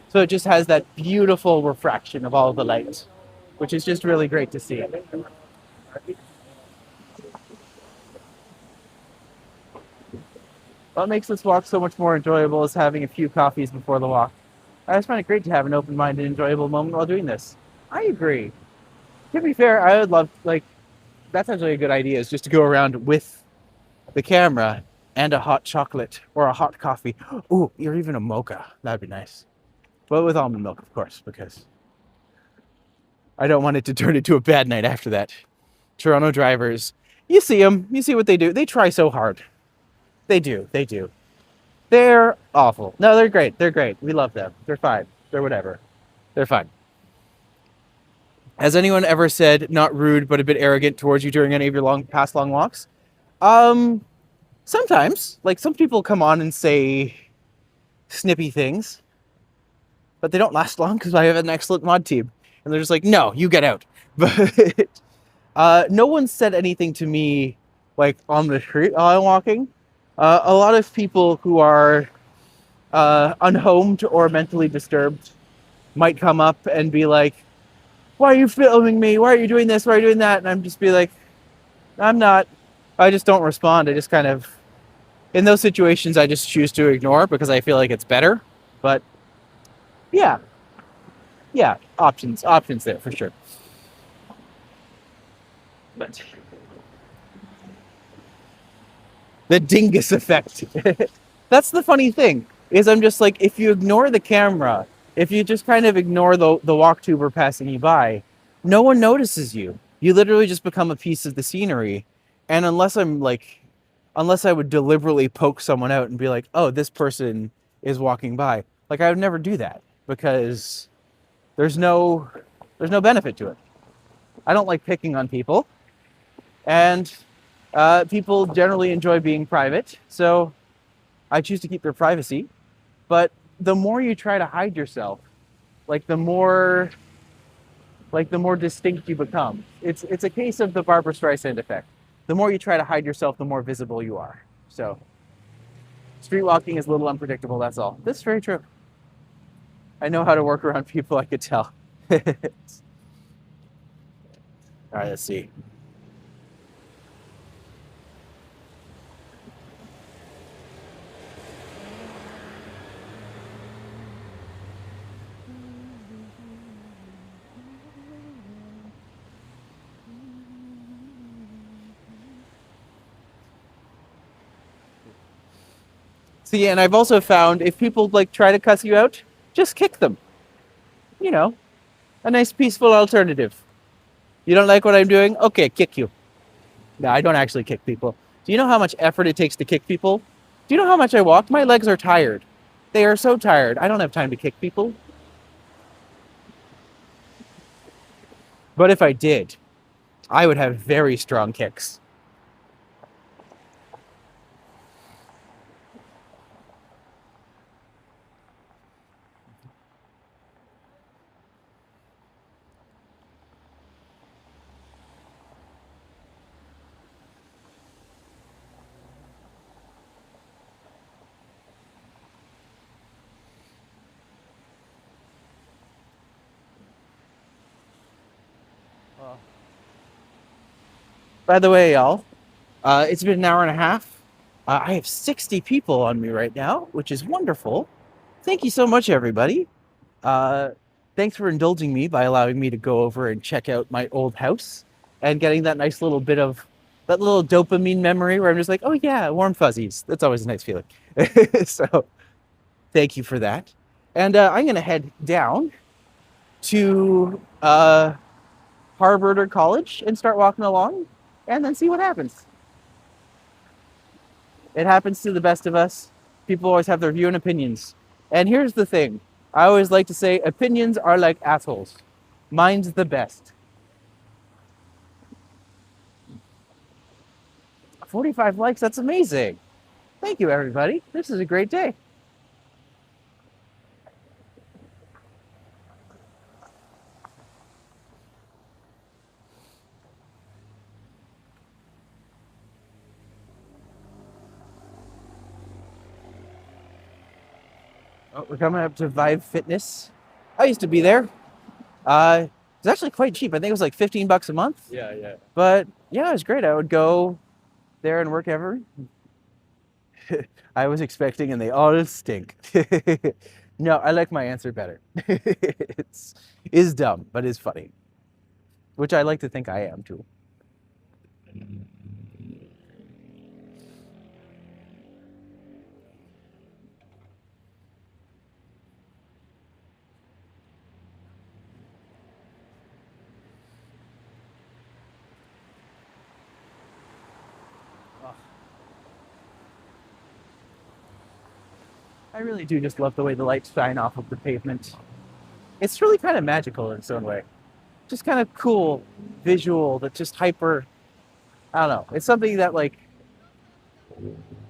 So it just has that beautiful refraction of all of the light, which is just really great to see. What makes this walk so much more enjoyable is having a few coffees before the walk. I just find it great to have an open-minded, enjoyable moment while doing this. I agree. To be fair, I would love, like, that's actually a good idea, is just to go around with the camera and a hot chocolate or a hot coffee. Ooh, or even a mocha. That'd be nice. But with almond milk, of course, because I don't want it to turn into a bad night after that. Toronto drivers, you see them. You see what they do. They try so hard. They do. They do. They're awful. No, they're great. They're great. We love them. They're fine. They're whatever. They're fine. Has anyone ever said not rude but a bit arrogant towards you during any of your past long walks? Sometimes. Like, some people come on and say snippy things, but they don't last long because I have an excellent mod team. And they're just like, no, you get out. But no one said anything to me, like, on the street while I'm walking. A lot of people who are unhomed or mentally disturbed might come up and be like, why are you filming me? Why are you doing this? Why are you doing that? And I'm just be like, I'm not. I just don't respond. I just kind of, in those situations, I just choose to ignore because I feel like it's better. But yeah, options there for sure. But the dingus effect. That's the funny thing, is I'm just like, if you ignore the camera, if you just kind of ignore the walktuber passing you by, no one notices you. You literally just become a piece of the scenery. And unless I would deliberately poke someone out and be like, oh, this person is walking by, like, I would never do that because there's no benefit to it. I don't like picking on people, and people generally enjoy being private, so I choose to keep their privacy. But the more you try to hide yourself, the more distinct you become. It's a case of the Barbra Streisand effect. The more you try to hide yourself, the more visible you are. So street walking is a little unpredictable, that's all. This is very true. I know how to work around people, I could tell. All right, let's see. See, and I've also found if people try to cuss you out, just kick them. You know, a nice peaceful alternative. You don't like what I'm doing? Okay, kick you. No, I don't actually kick people. Do you know how much effort it takes to kick people? Do you know how much I walk? My legs are tired. They are so tired. I don't have time to kick people. But if I did, I would have very strong kicks. By the way, y'all, it's been an hour and a half. I have 60 people on me right now, which is wonderful. Thank you so much, everybody. Thanks for indulging me by allowing me to go over and check out my old house and getting that nice little bit of that little dopamine memory where I'm just like, oh yeah, warm fuzzies. That's always a nice feeling. So thank you for that. And I'm going to head down to Harvard or college and start walking along and then see what happens. It happens to the best of us. People always have their view and opinions. And here's the thing. I always like to say opinions are like assholes. Mine's the best. 45 likes, that's amazing. Thank you, everybody. This is a great day. Oh, we're coming up to Vive Fitness. I used to be there. It's actually quite cheap. I think it was like $15 a month. Yeah. But yeah, it was great. I would go there and work I was expecting and they all stink. No, I like my answer better. It's is dumb, but is funny. Which I like to think I am too. I really do just love the way the lights shine off of the pavement. It's really kind of magical in its own way. Just kind of cool visual that just hyper, I don't know. It's something that like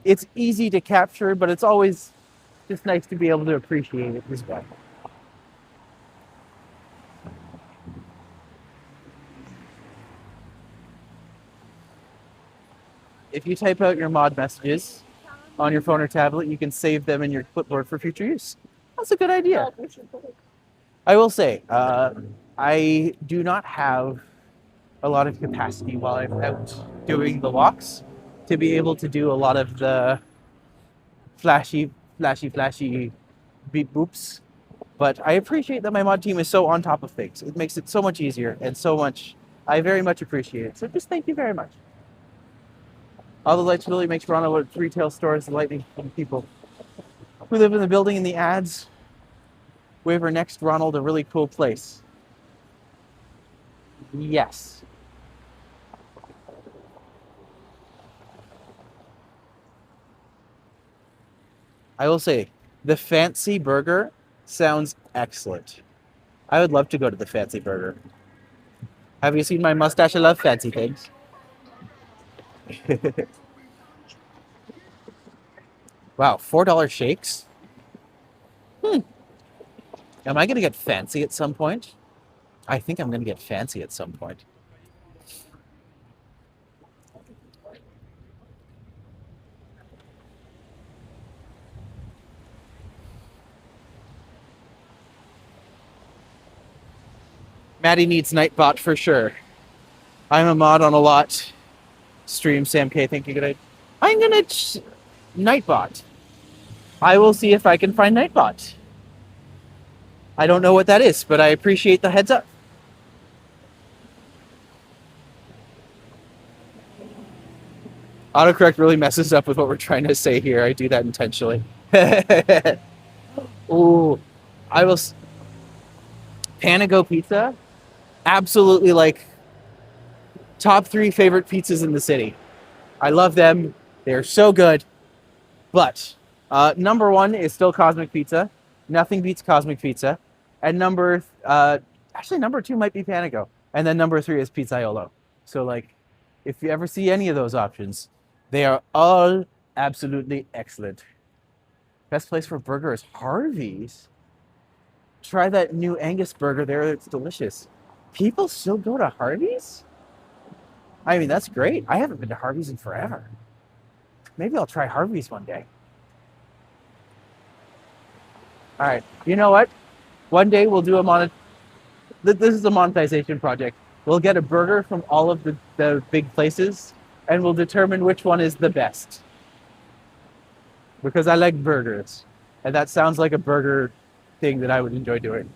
it's easy to capture, but it's always just nice to be able to appreciate it this way. If you type out your mod messages on your phone or tablet, you can save them in your clipboard for future use. That's a good idea. I will say, I do not have a lot of capacity while I'm out doing the walks to be able to do a lot of the flashy beep boops. But I appreciate that my mod team is so on top of things. It makes it so much easier and so much. I very much appreciate it. So just thank you very much. All the lights really make Toronto what retail stores lightning people who live in the building in the ads. Waiver next, Ronald, a really cool place. Yes. I will say, the Fancy Burger sounds excellent. I would love to go to the Fancy Burger. Have you seen my mustache? I love fancy things. Wow, $4 shakes? Am I going to get fancy at some point? I think I'm going to get fancy at some point. Maddie needs Nightbot for sure. I'm a mod on a lot. Stream Sam K, thank you. Good. I'm going to Nightbot. I will see if I can find Nightbot. I don't know what that is, but I appreciate the heads up. Autocorrect really messes up with what we're trying to say here. I do that intentionally. Ooh, I will. Panago Pizza, absolutely like top 3 favorite pizzas in the city. I love them. They're so good. But number 1 is still Cosmic Pizza. Nothing beats Cosmic Pizza. And number 2 might be Panago. And then number 3 is Pizzaiolo. So like, if you ever see any of those options, they are all absolutely excellent. Best place for burger is Harvey's. Try that new Angus burger there. It's delicious. People still go to Harvey's? I mean, that's great. I haven't been to Harvey's in forever. Maybe I'll try Harvey's one day. All right. You know what? One day we'll do this is a monetization project. We'll get a burger from all of the big places, and we'll determine which one is the best. Because I like burgers. And that sounds like a burger thing that I would enjoy doing.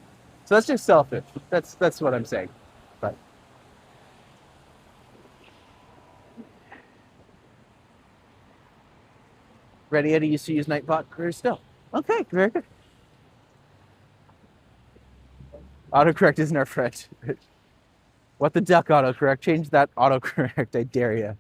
So that's just selfish. That's what I'm saying. But Ready Eddie used to use Nightbot or still. Okay, very good. Autocorrect isn't our friend. What the duck autocorrect? Change that autocorrect, I dare you.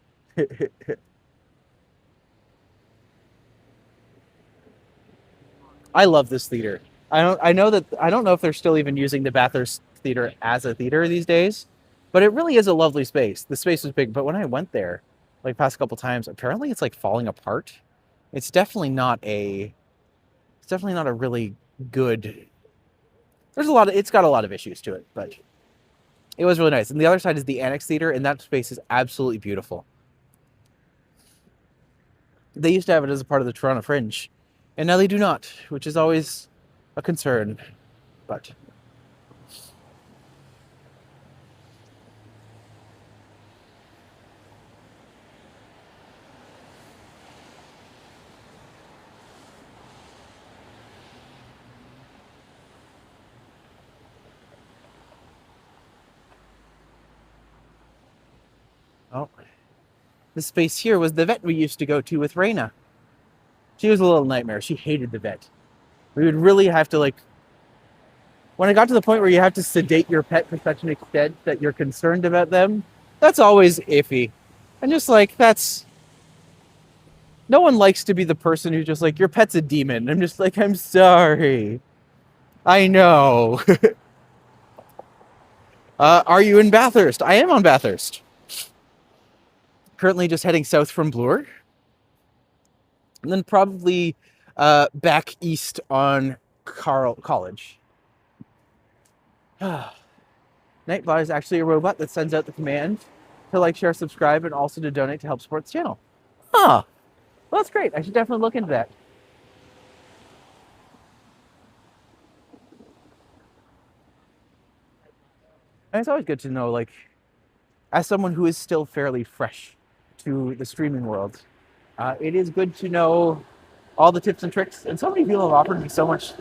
I love this theater. I don't know if they're still even using the Bathurst Theater as a theater these days, but it really is a lovely space. The space was big, but when I went there, like past couple times, apparently it's like falling apart. It's definitely not a really good. It's got a lot of issues to it, but it was really nice. And the other side is the Annex Theater, and that space is absolutely beautiful. They used to have it as a part of the Toronto Fringe, and now they do not, which is always a concern. But Oh, this space here was the vet we used to go to with Raina. She was a little nightmare. She hated the vet. We would really have to, like, when it got to the point where you have to sedate your pet to such an extent that you're concerned about them, that's always iffy. And just like, no one likes to be the person who's just like, your pet's a demon. I'm just like, I'm sorry. I know. Are you in Bathurst? I am on Bathurst. Currently just heading south from Bloor. And then probably back east on College. Nightbot is actually a robot that sends out the command to like, share, subscribe, and also to donate to help support the channel. Huh. Well, that's great. I should definitely look into that. And it's always good to know, like, as someone who is still fairly fresh to the streaming world, it is good to know all the tips and tricks. And so many people have offered me so much,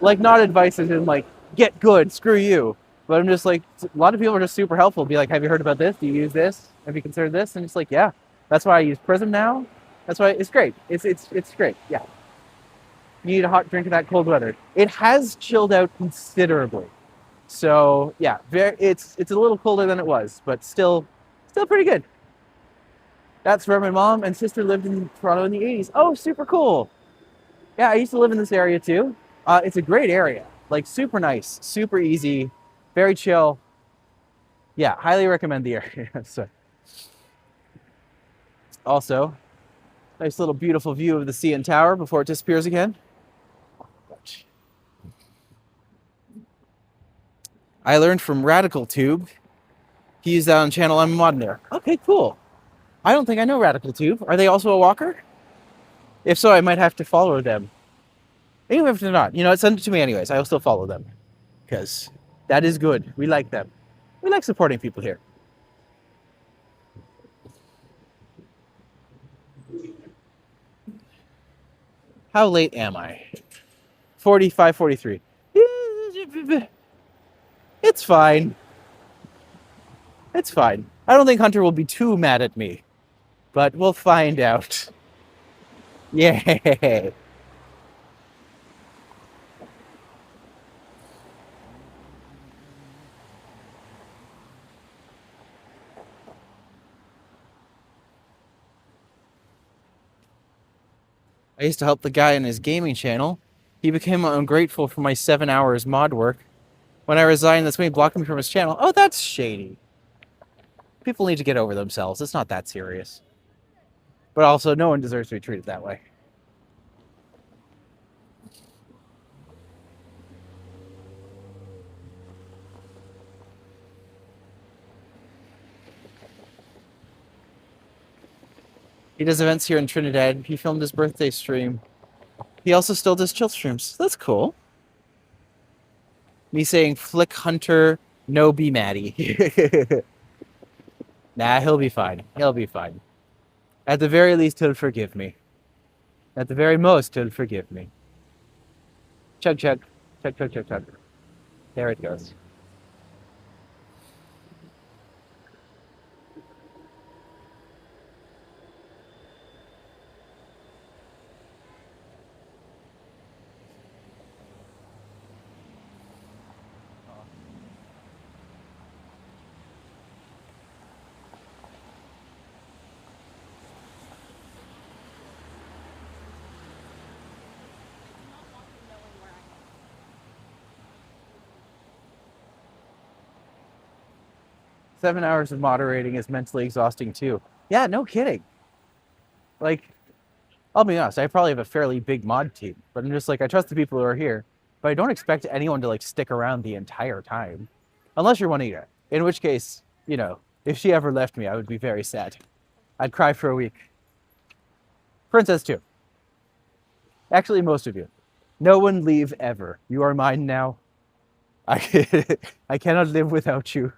like, not advice as in, like, get good, screw you. But I'm just like, a lot of people are just super helpful. Be like, have you heard about this? Do you use this? Have you considered this? And it's like, yeah, that's why I use Prism now. That's why it's great. It's great. Yeah. You need a hot drink in that cold weather. It has chilled out considerably. So yeah, it's a little colder than it was, but still pretty good. That's where my mom and sister lived in Toronto in the 80s. Oh, super cool. Yeah, I used to live in this area too. It's a great area. Like, super nice, super easy, very chill. Yeah, highly recommend the area. So, also, nice little beautiful view of the CN Tower before it disappears again. I learned from Radical Tube. He used that on channel I'm modding there. Okay, cool. I don't think I know Radical Tube. Are they also a walker? If so, I might have to follow them. Even if they're not, send it to me anyways. I'll still follow them. Because that is good. We like them. We like supporting people here. How late am I? 45, 43. It's fine. It's fine. I don't think Hunter will be too mad at me. But we'll find out. Yay. I used to help the guy in his gaming channel. He became ungrateful for my 7 hours mod work. When I resigned, that's when he blocked me from his channel. Oh, that's shady. People need to get over themselves. It's not that serious. But also, no one deserves to be treated that way. He does events here in Trinidad. He filmed his birthday stream. He also still does chill streams. That's cool. Me saying, flick Hunter, no be Matti. Nah, he'll be fine. He'll be fine. At the very least, he'll forgive me. At the very most, he'll forgive me. Chug, chug. Chug, chug, chug, chug. There it goes. Seven hours of moderating is mentally exhausting too. Yeah, no kidding. Like, I'll be honest, I probably have a fairly big mod team, but I'm just like, I trust the people who are here, but I don't expect anyone to like stick around the entire time. Unless you're Juanita, in which case, if she ever left me, I would be very sad. I'd cry for a week. Princess too. Actually, most of you. No one leave ever. You are mine now. I cannot live without you.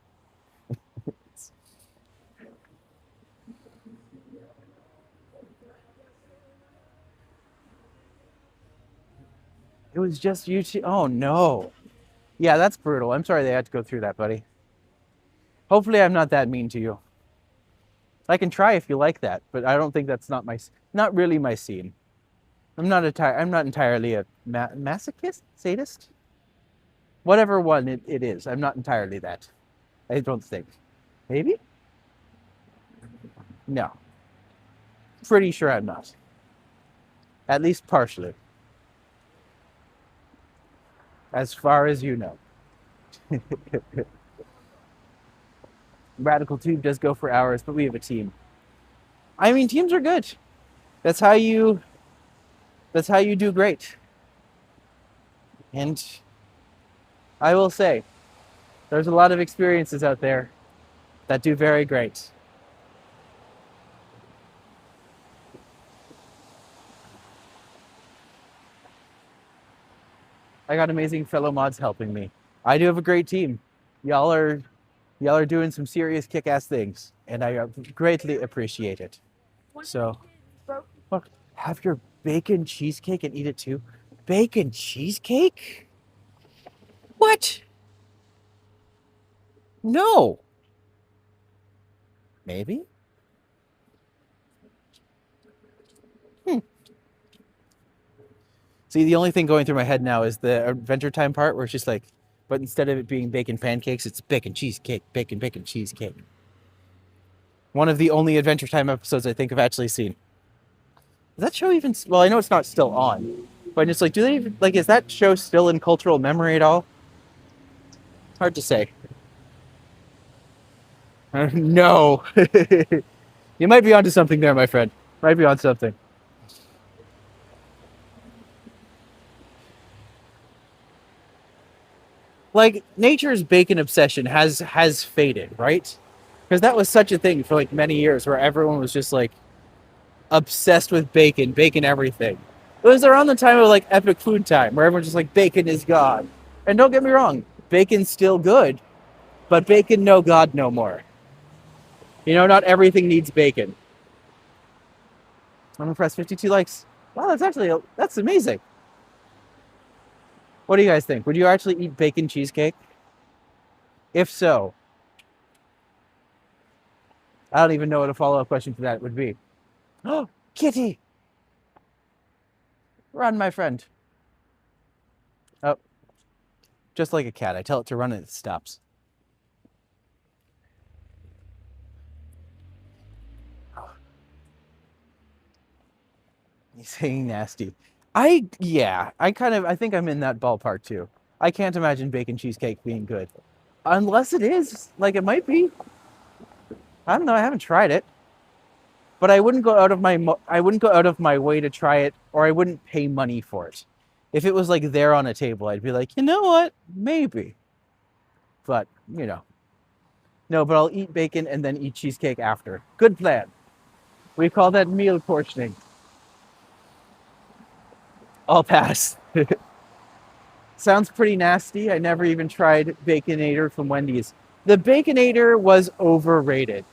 It was just you two. Oh, no. Yeah, that's brutal. I'm sorry they had to go through that, buddy. Hopefully I'm not that mean to you. I can try if you like that, but I don't think that's not really my scene. I'm not entirely a masochist, sadist, whatever one it is. I'm not entirely that. I don't think. Maybe? No. Pretty sure I'm not. At least partially. As far as you know. Radical Tube does go for hours, but we have a team. I mean, teams are good. That's how you do great. And I will say, there's a lot of experiences out there that do very great. I got amazing fellow mods helping me. I do have a great team. Y'all are doing some serious kick-ass things, and I greatly appreciate it. So, look, have your bacon cheesecake and eat it too. Bacon cheesecake? What? No. Maybe? See, the only thing going through my head now is the Adventure Time part where it's just like, but instead of it being bacon pancakes, it's bacon cheesecake, bacon cheesecake. One of the only Adventure Time episodes I think I've actually seen. Is that show even, well, I know it's not still on, but it's like, do they even, like, is that show still in cultural memory at all? Hard to say. No. You might be onto something there, my friend. Might be on something. Like, nature's bacon obsession has faded, right? Because that was such a thing for like many years where everyone was just like obsessed with bacon everything. It was around the time of like epic food time where everyone's just like, bacon is God. And don't get me wrong, bacon's still good, but bacon no God no more. You know, not everything needs bacon. I'm impressed, 52 likes. Wow, that's amazing. What do you guys think? Would you actually eat bacon cheesecake? If so, I don't even know what a follow-up question to that would be. Oh, kitty! Run, my friend. Oh, just like a cat. I tell it to run and it stops. He's saying nasty. I think I'm in that ballpark too. I can't imagine bacon cheesecake being good. Unless it is. Like, it might be. I don't know, I haven't tried it. But I wouldn't go out of my way to try it, or I wouldn't pay money for it. If it was like there on a table, I'd be like, you know what? Maybe. But, you know. No, but I'll eat bacon and then eat cheesecake after. Good plan. We call that meal portioning. I'll pass. Sounds pretty nasty. I never even tried Baconator from Wendy's. The Baconator was overrated.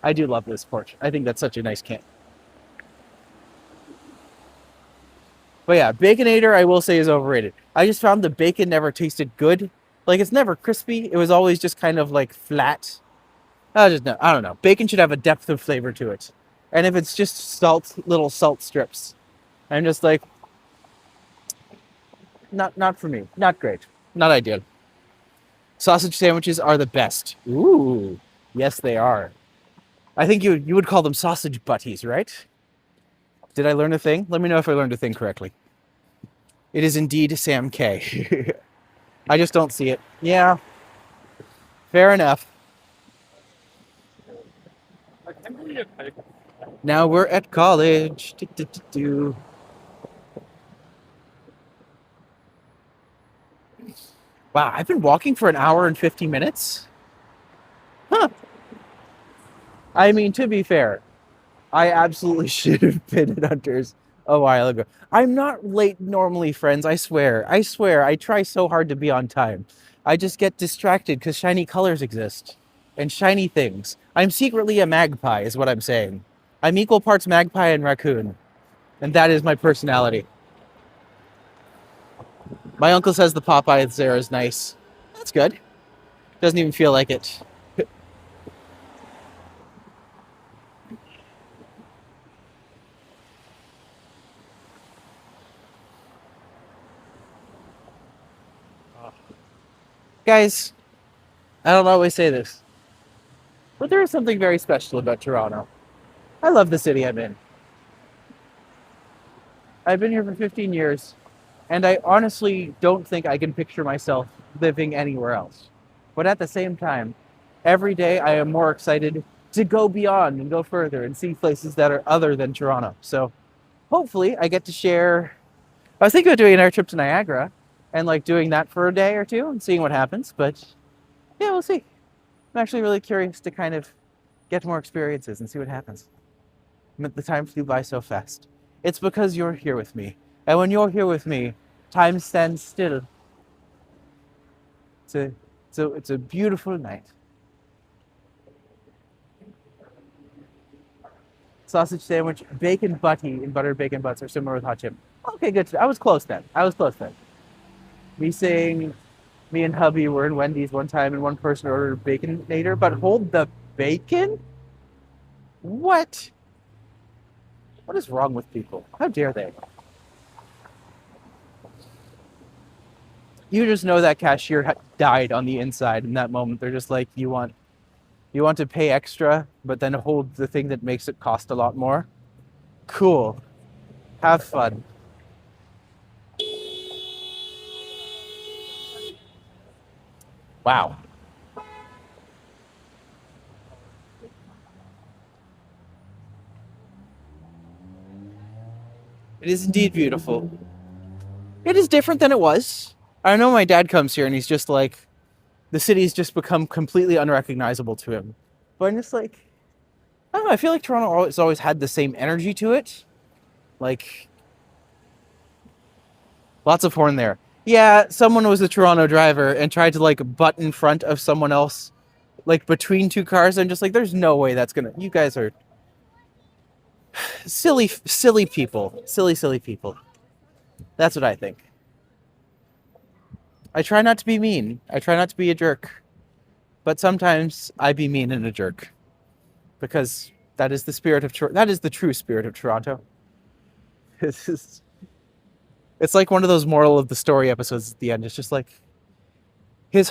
I do love this porch. I think that's such a nice can. But yeah, Baconator, I will say, is overrated. I just found the bacon never tasted good. Like, it's never crispy. It was always just kind of like flat. I don't know. Bacon should have a depth of flavor to it. And if it's just little salt strips, I'm just like, not for me. Not great. Not ideal. Sausage sandwiches are the best. Ooh, yes, they are. I think you would call them sausage butties, right? Did I learn a thing? Let me know if I learned a thing correctly. It is indeed Sam K. I just don't see it. Yeah. Fair enough. Now we're at college. Wow, I've been walking for an hour and 50 minutes? Huh. I mean, to be fair, I absolutely should have been at Hunter's a while ago. I'm not late normally, friends. I swear. I try so hard to be on time. I just get distracted because shiny colors exist. And shiny things. I'm secretly a magpie, is what I'm saying. I'm equal parts magpie and raccoon. And that is my personality. My uncle says the Popeye there is nice. That's good. Doesn't even feel like it. Guys, I don't always say this, but there is something very special about Toronto. I love the city I'm in. I've been here for 15 years, and I honestly don't think I can picture myself living anywhere else. But at the same time, every day I am more excited to go beyond and go further and see places that are other than Toronto. So hopefully I get to share. I was thinking of doing another trip to Niagara and like doing that for a day or two and seeing what happens. But yeah, we'll see. I'm actually really curious to kind of get more experiences and see what happens. The time flew by so fast. It's because you're here with me. And when you're here with me, time stands still. It's a beautiful night. Sausage sandwich, bacon butty, and buttered bacon butts are similar with hot chip. Okay, good. I was close then. Me and hubby were in Wendy's one time and one person ordered Baconator, but hold the bacon? What? What is wrong with people? How dare they? You just know that cashier died on the inside in that moment. They're just like, you want to pay extra, but then hold the thing that makes it cost a lot more? Cool. Have fun. Wow. It is indeed beautiful. It is different than it was. I know my dad comes here and he's just like, the city's just become completely unrecognizable to him. But I'm just like, I don't know, I feel like Toronto has always had the same energy to it. Like, lots of horn there. Yeah, someone was a Toronto driver and tried to like butt in front of someone else, like between two cars. I'm just like, there's no way that's gonna, you guys are silly people. Silly people. That's what I think. I try not to be mean. I try not to be a jerk. But sometimes I be mean and a jerk. Because that is the spirit of that is the true spirit of Toronto. It's like one of those moral of the story episodes at the end. It's just like his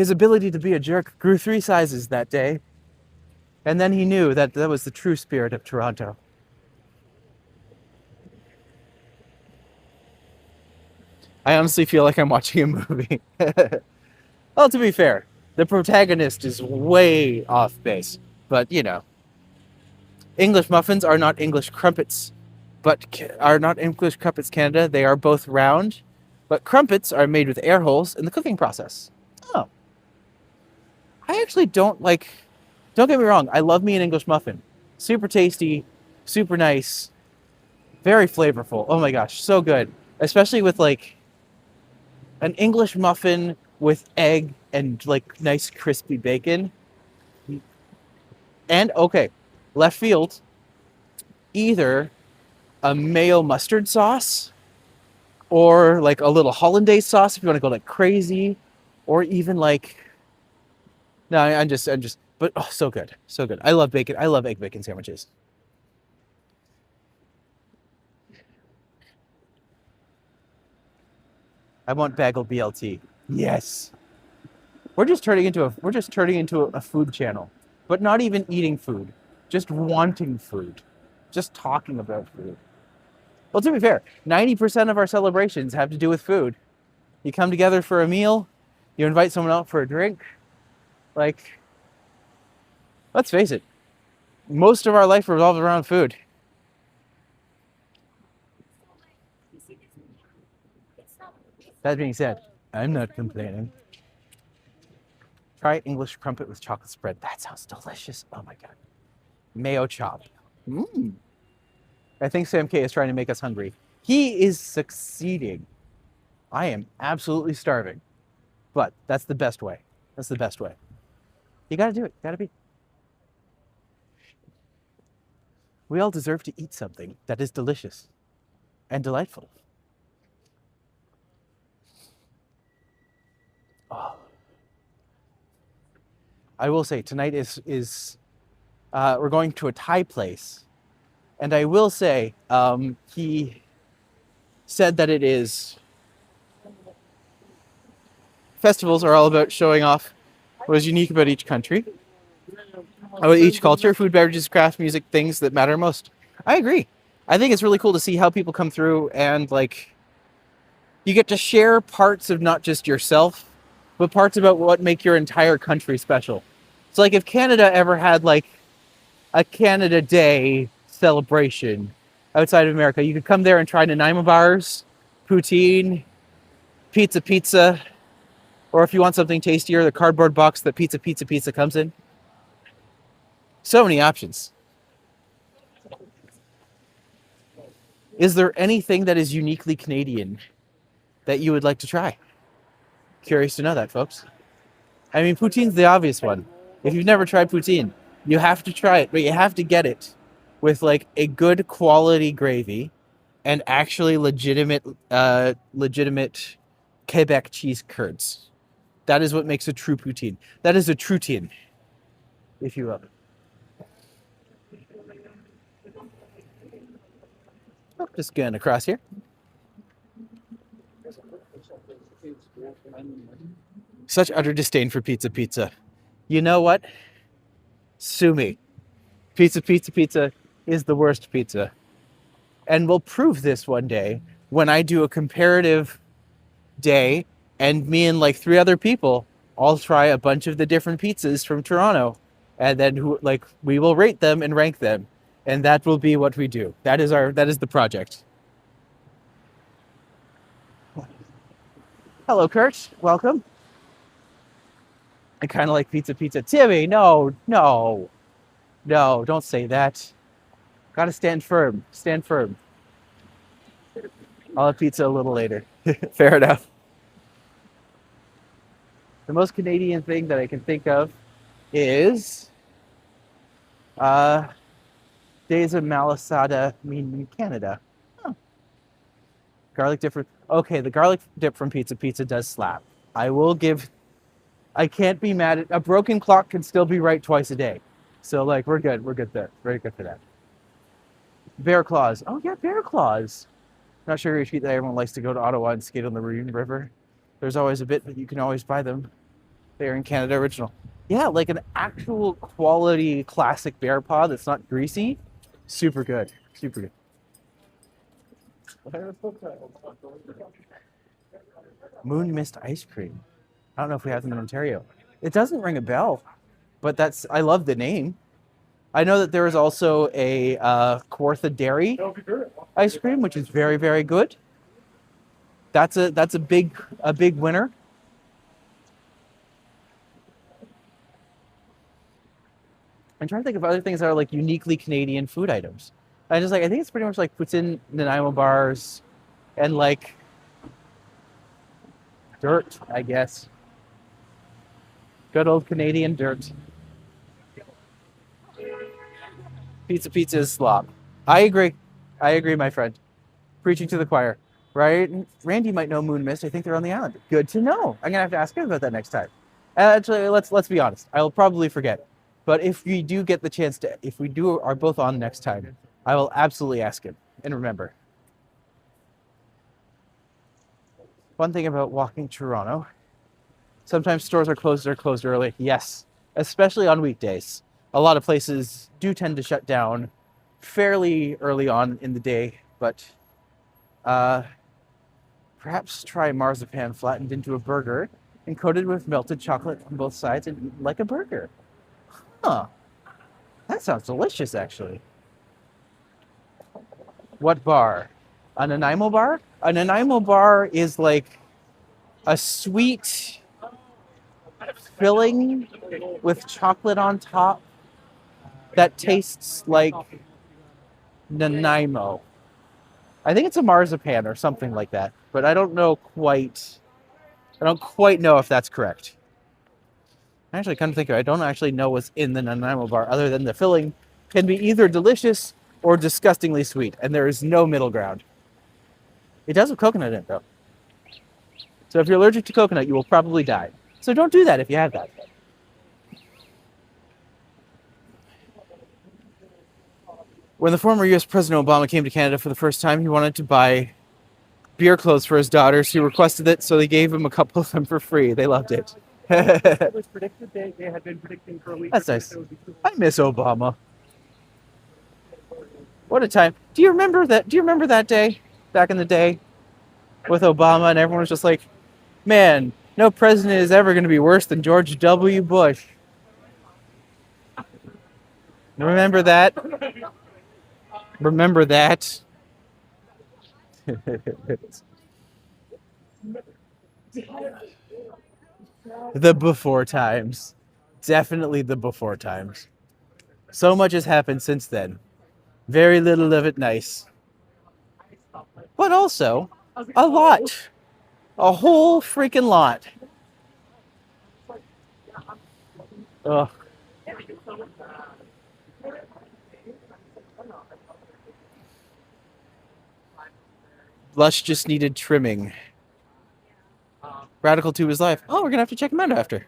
ability to be a jerk grew 3 sizes that day. And then he knew that that was the true spirit of Toronto. I honestly feel like I'm watching a movie. Well, to be fair, the protagonist is way off base. But, you know, English muffins are not English crumpets, Canada. They are both round, but crumpets are made with air holes in the cooking process. Oh. I actually don't get me wrong, I love me an English muffin. Super tasty, super nice, very flavorful. Oh my gosh, so good. Especially with like an English muffin with egg and like nice crispy bacon. And okay, left field, either a mayo mustard sauce or like a little hollandaise sauce if you want to go like crazy, or even like, no, I'm just, but oh, so good, so good. I love bacon. I love egg bacon sandwiches. I want bagel BLT. Yes. We're just turning into a food channel, but not even eating food, just wanting food, just talking about food. Well, to be fair, 90% of our celebrations have to do with food. You come together for a meal, you invite someone out for a drink. Like, let's face it, most of our life revolves around food. That being said, I'm not complaining. Try English crumpet with chocolate spread. That sounds delicious. Oh my God. Mayo chop. Mmm. I think Sam K is trying to make us hungry. He is succeeding. I am absolutely starving. But that's the best way. That's the best way. You gotta do it. Gotta be. We all deserve to eat something that is delicious and delightful. Oh. I will say tonight is we're going to a Thai place, and I will say he said that it is festivals are all about showing off what is unique about each country, about each culture, food, beverages, crafts, music, things that matter most. I agree. I think it's really cool to see how people come through and like you get to share parts of not just yourself, but parts about what make your entire country special. So like if Canada ever had like a Canada Day celebration outside of America, you could come there and try Nanaimo bars, poutine, pizza, or if you want something tastier, the cardboard box that pizza comes in. So many options. Is there anything that is uniquely Canadian that you would like to try? Curious to know that, folks. I mean, poutine's the obvious one. If you've never tried poutine, you have to try it, but you have to get it with like a good quality gravy and actually legitimate Quebec cheese curds. That is what makes a true poutine. That is a true-tine, if you will. Oh, just going across here. Such utter disdain for pizza. You know what? Sue me. Pizza is the worst pizza. And we'll prove this one day when I do a comparative day and me and like 3 other people all try a bunch of the different pizzas from Toronto. And then we will rate them and rank them. And that will be what we do. That is the project. Hello, Kurt. Welcome. I kind of like pizza. Timmy, no, don't say that. Gotta stand firm. I'll have pizza a little later. Fair enough. The most Canadian thing that I can think of is days of malasada in Canada. Huh. Garlic dip. Okay, the garlic dip from pizza does slap. I can't be mad at a broken clock can still be right twice a day. So like we're good there. Very good for that. Bear claws. Oh yeah, bear claws. Not sure if everyone likes to go to Ottawa and skate on the Marine River. There's always a bit, but you can always buy them. They're in Canada original. Yeah, like an actual quality classic bear paw that's not greasy. Super good. Moon Mist ice cream. I don't know if we have them in Ontario. It doesn't ring a bell, but I love the name. I know that there is also a Kawartha Dairy ice cream, which is very, very good. That's a big winner. I'm trying to think of other things that are like uniquely Canadian food items. I think it's pretty much like poutine, Nanaimo bars, and like dirt, I guess. Good old Canadian dirt. Pizza is slop. I agree, my friend. Preaching to the choir. Right? Randy might know Moon Mist. I think they're on the island. Good to know. I'm gonna have to ask him about that next time. Actually, let's be honest. I'll probably forget. But if we do get the chance to, if we are both on next time, I will absolutely ask him and remember. One thing about walking Toronto, sometimes stores are closed early. Yes, especially on weekdays. A lot of places do tend to shut down fairly early on in the day, but perhaps try marzipan flattened into a burger and coated with melted chocolate on both sides and eaten like a burger. Huh. That sounds delicious, actually. What bar? A Nanaimo bar? A Nanaimo bar is like a sweet filling with chocolate on top that tastes like Nanaimo. I think it's a marzipan or something like that, but I don't quite know if that's correct. Actually, come to think of it, I don't actually know what's in the Nanaimo bar other than the filling can be either delicious or disgustingly sweet, and there is no middle ground. It does have coconut in it, though. So if you're allergic to coconut, you will probably die. So don't do that if you have that. When the former US President Obama came to Canada for the first time, he wanted to buy beer clothes for his daughter. She requested it, so they gave him a couple of them for free. They loved it. It was predicted. They had been predicting for a week. That's nice. I miss Obama. What a time. Do you remember that day back in the day with Obama, and everyone was just like, man, no president is ever going to be worse than George W. Bush. Remember that? Remember that? The before times. Definitely the before times. So much has happened since then. Very little of it nice. But also, a lot. A whole freaking lot. Ugh. Lush just needed trimming. Radical to his life. Oh, we're gonna have to check him out after.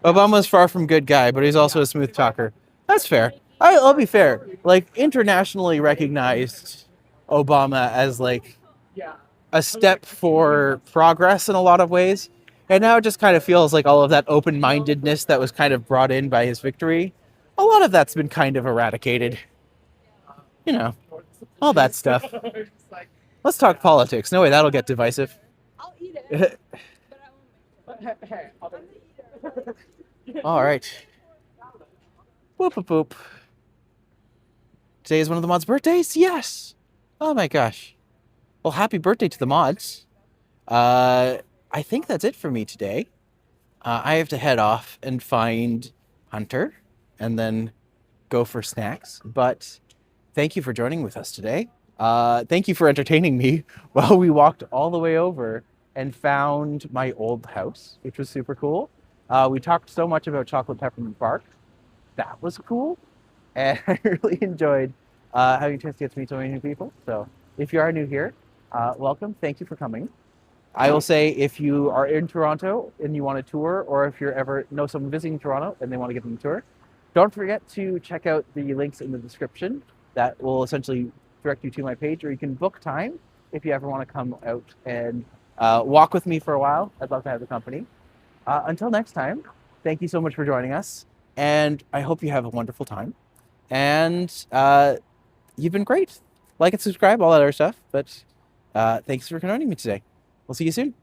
Obama's far from good guy, but he's also a smooth talker. That's fair. I'll be fair. Like, internationally recognized Obama as like a step for progress in a lot of ways. And now it just kind of feels like all of that open-mindedness that was kind of brought in by his victory, a lot of that's been kind of eradicated. You know, all that stuff. Let's talk politics. No way, that'll get divisive. I'll eat it, but I won't. All right. Boop, boop, boop. Today is one of the mods' birthdays? Yes! Oh my gosh. Well, happy birthday to the mods. I think that's it for me today. I have to head off and find Hunter and then go for snacks. But thank you for joining with us today. Thank you for entertaining me while we walked all the way over and found my old house, which was super cool. We talked so much about chocolate peppermint bark. That was cool. And I really enjoyed having a chance to get to meet so many new people. So if you are new here, welcome. Thank you for coming. I will say, if you are in Toronto and you want a tour, or if you ever know someone visiting Toronto and they want to give them a tour, don't forget to check out the links in the description. That will essentially direct you to my page, or you can book time if you ever want to come out and walk with me for a while. I'd love to have the company. Until next time, thank you so much for joining us, and I hope you have a wonderful time. And you've been great. Like and subscribe, all that other stuff. But thanks for joining me today. We'll see you soon.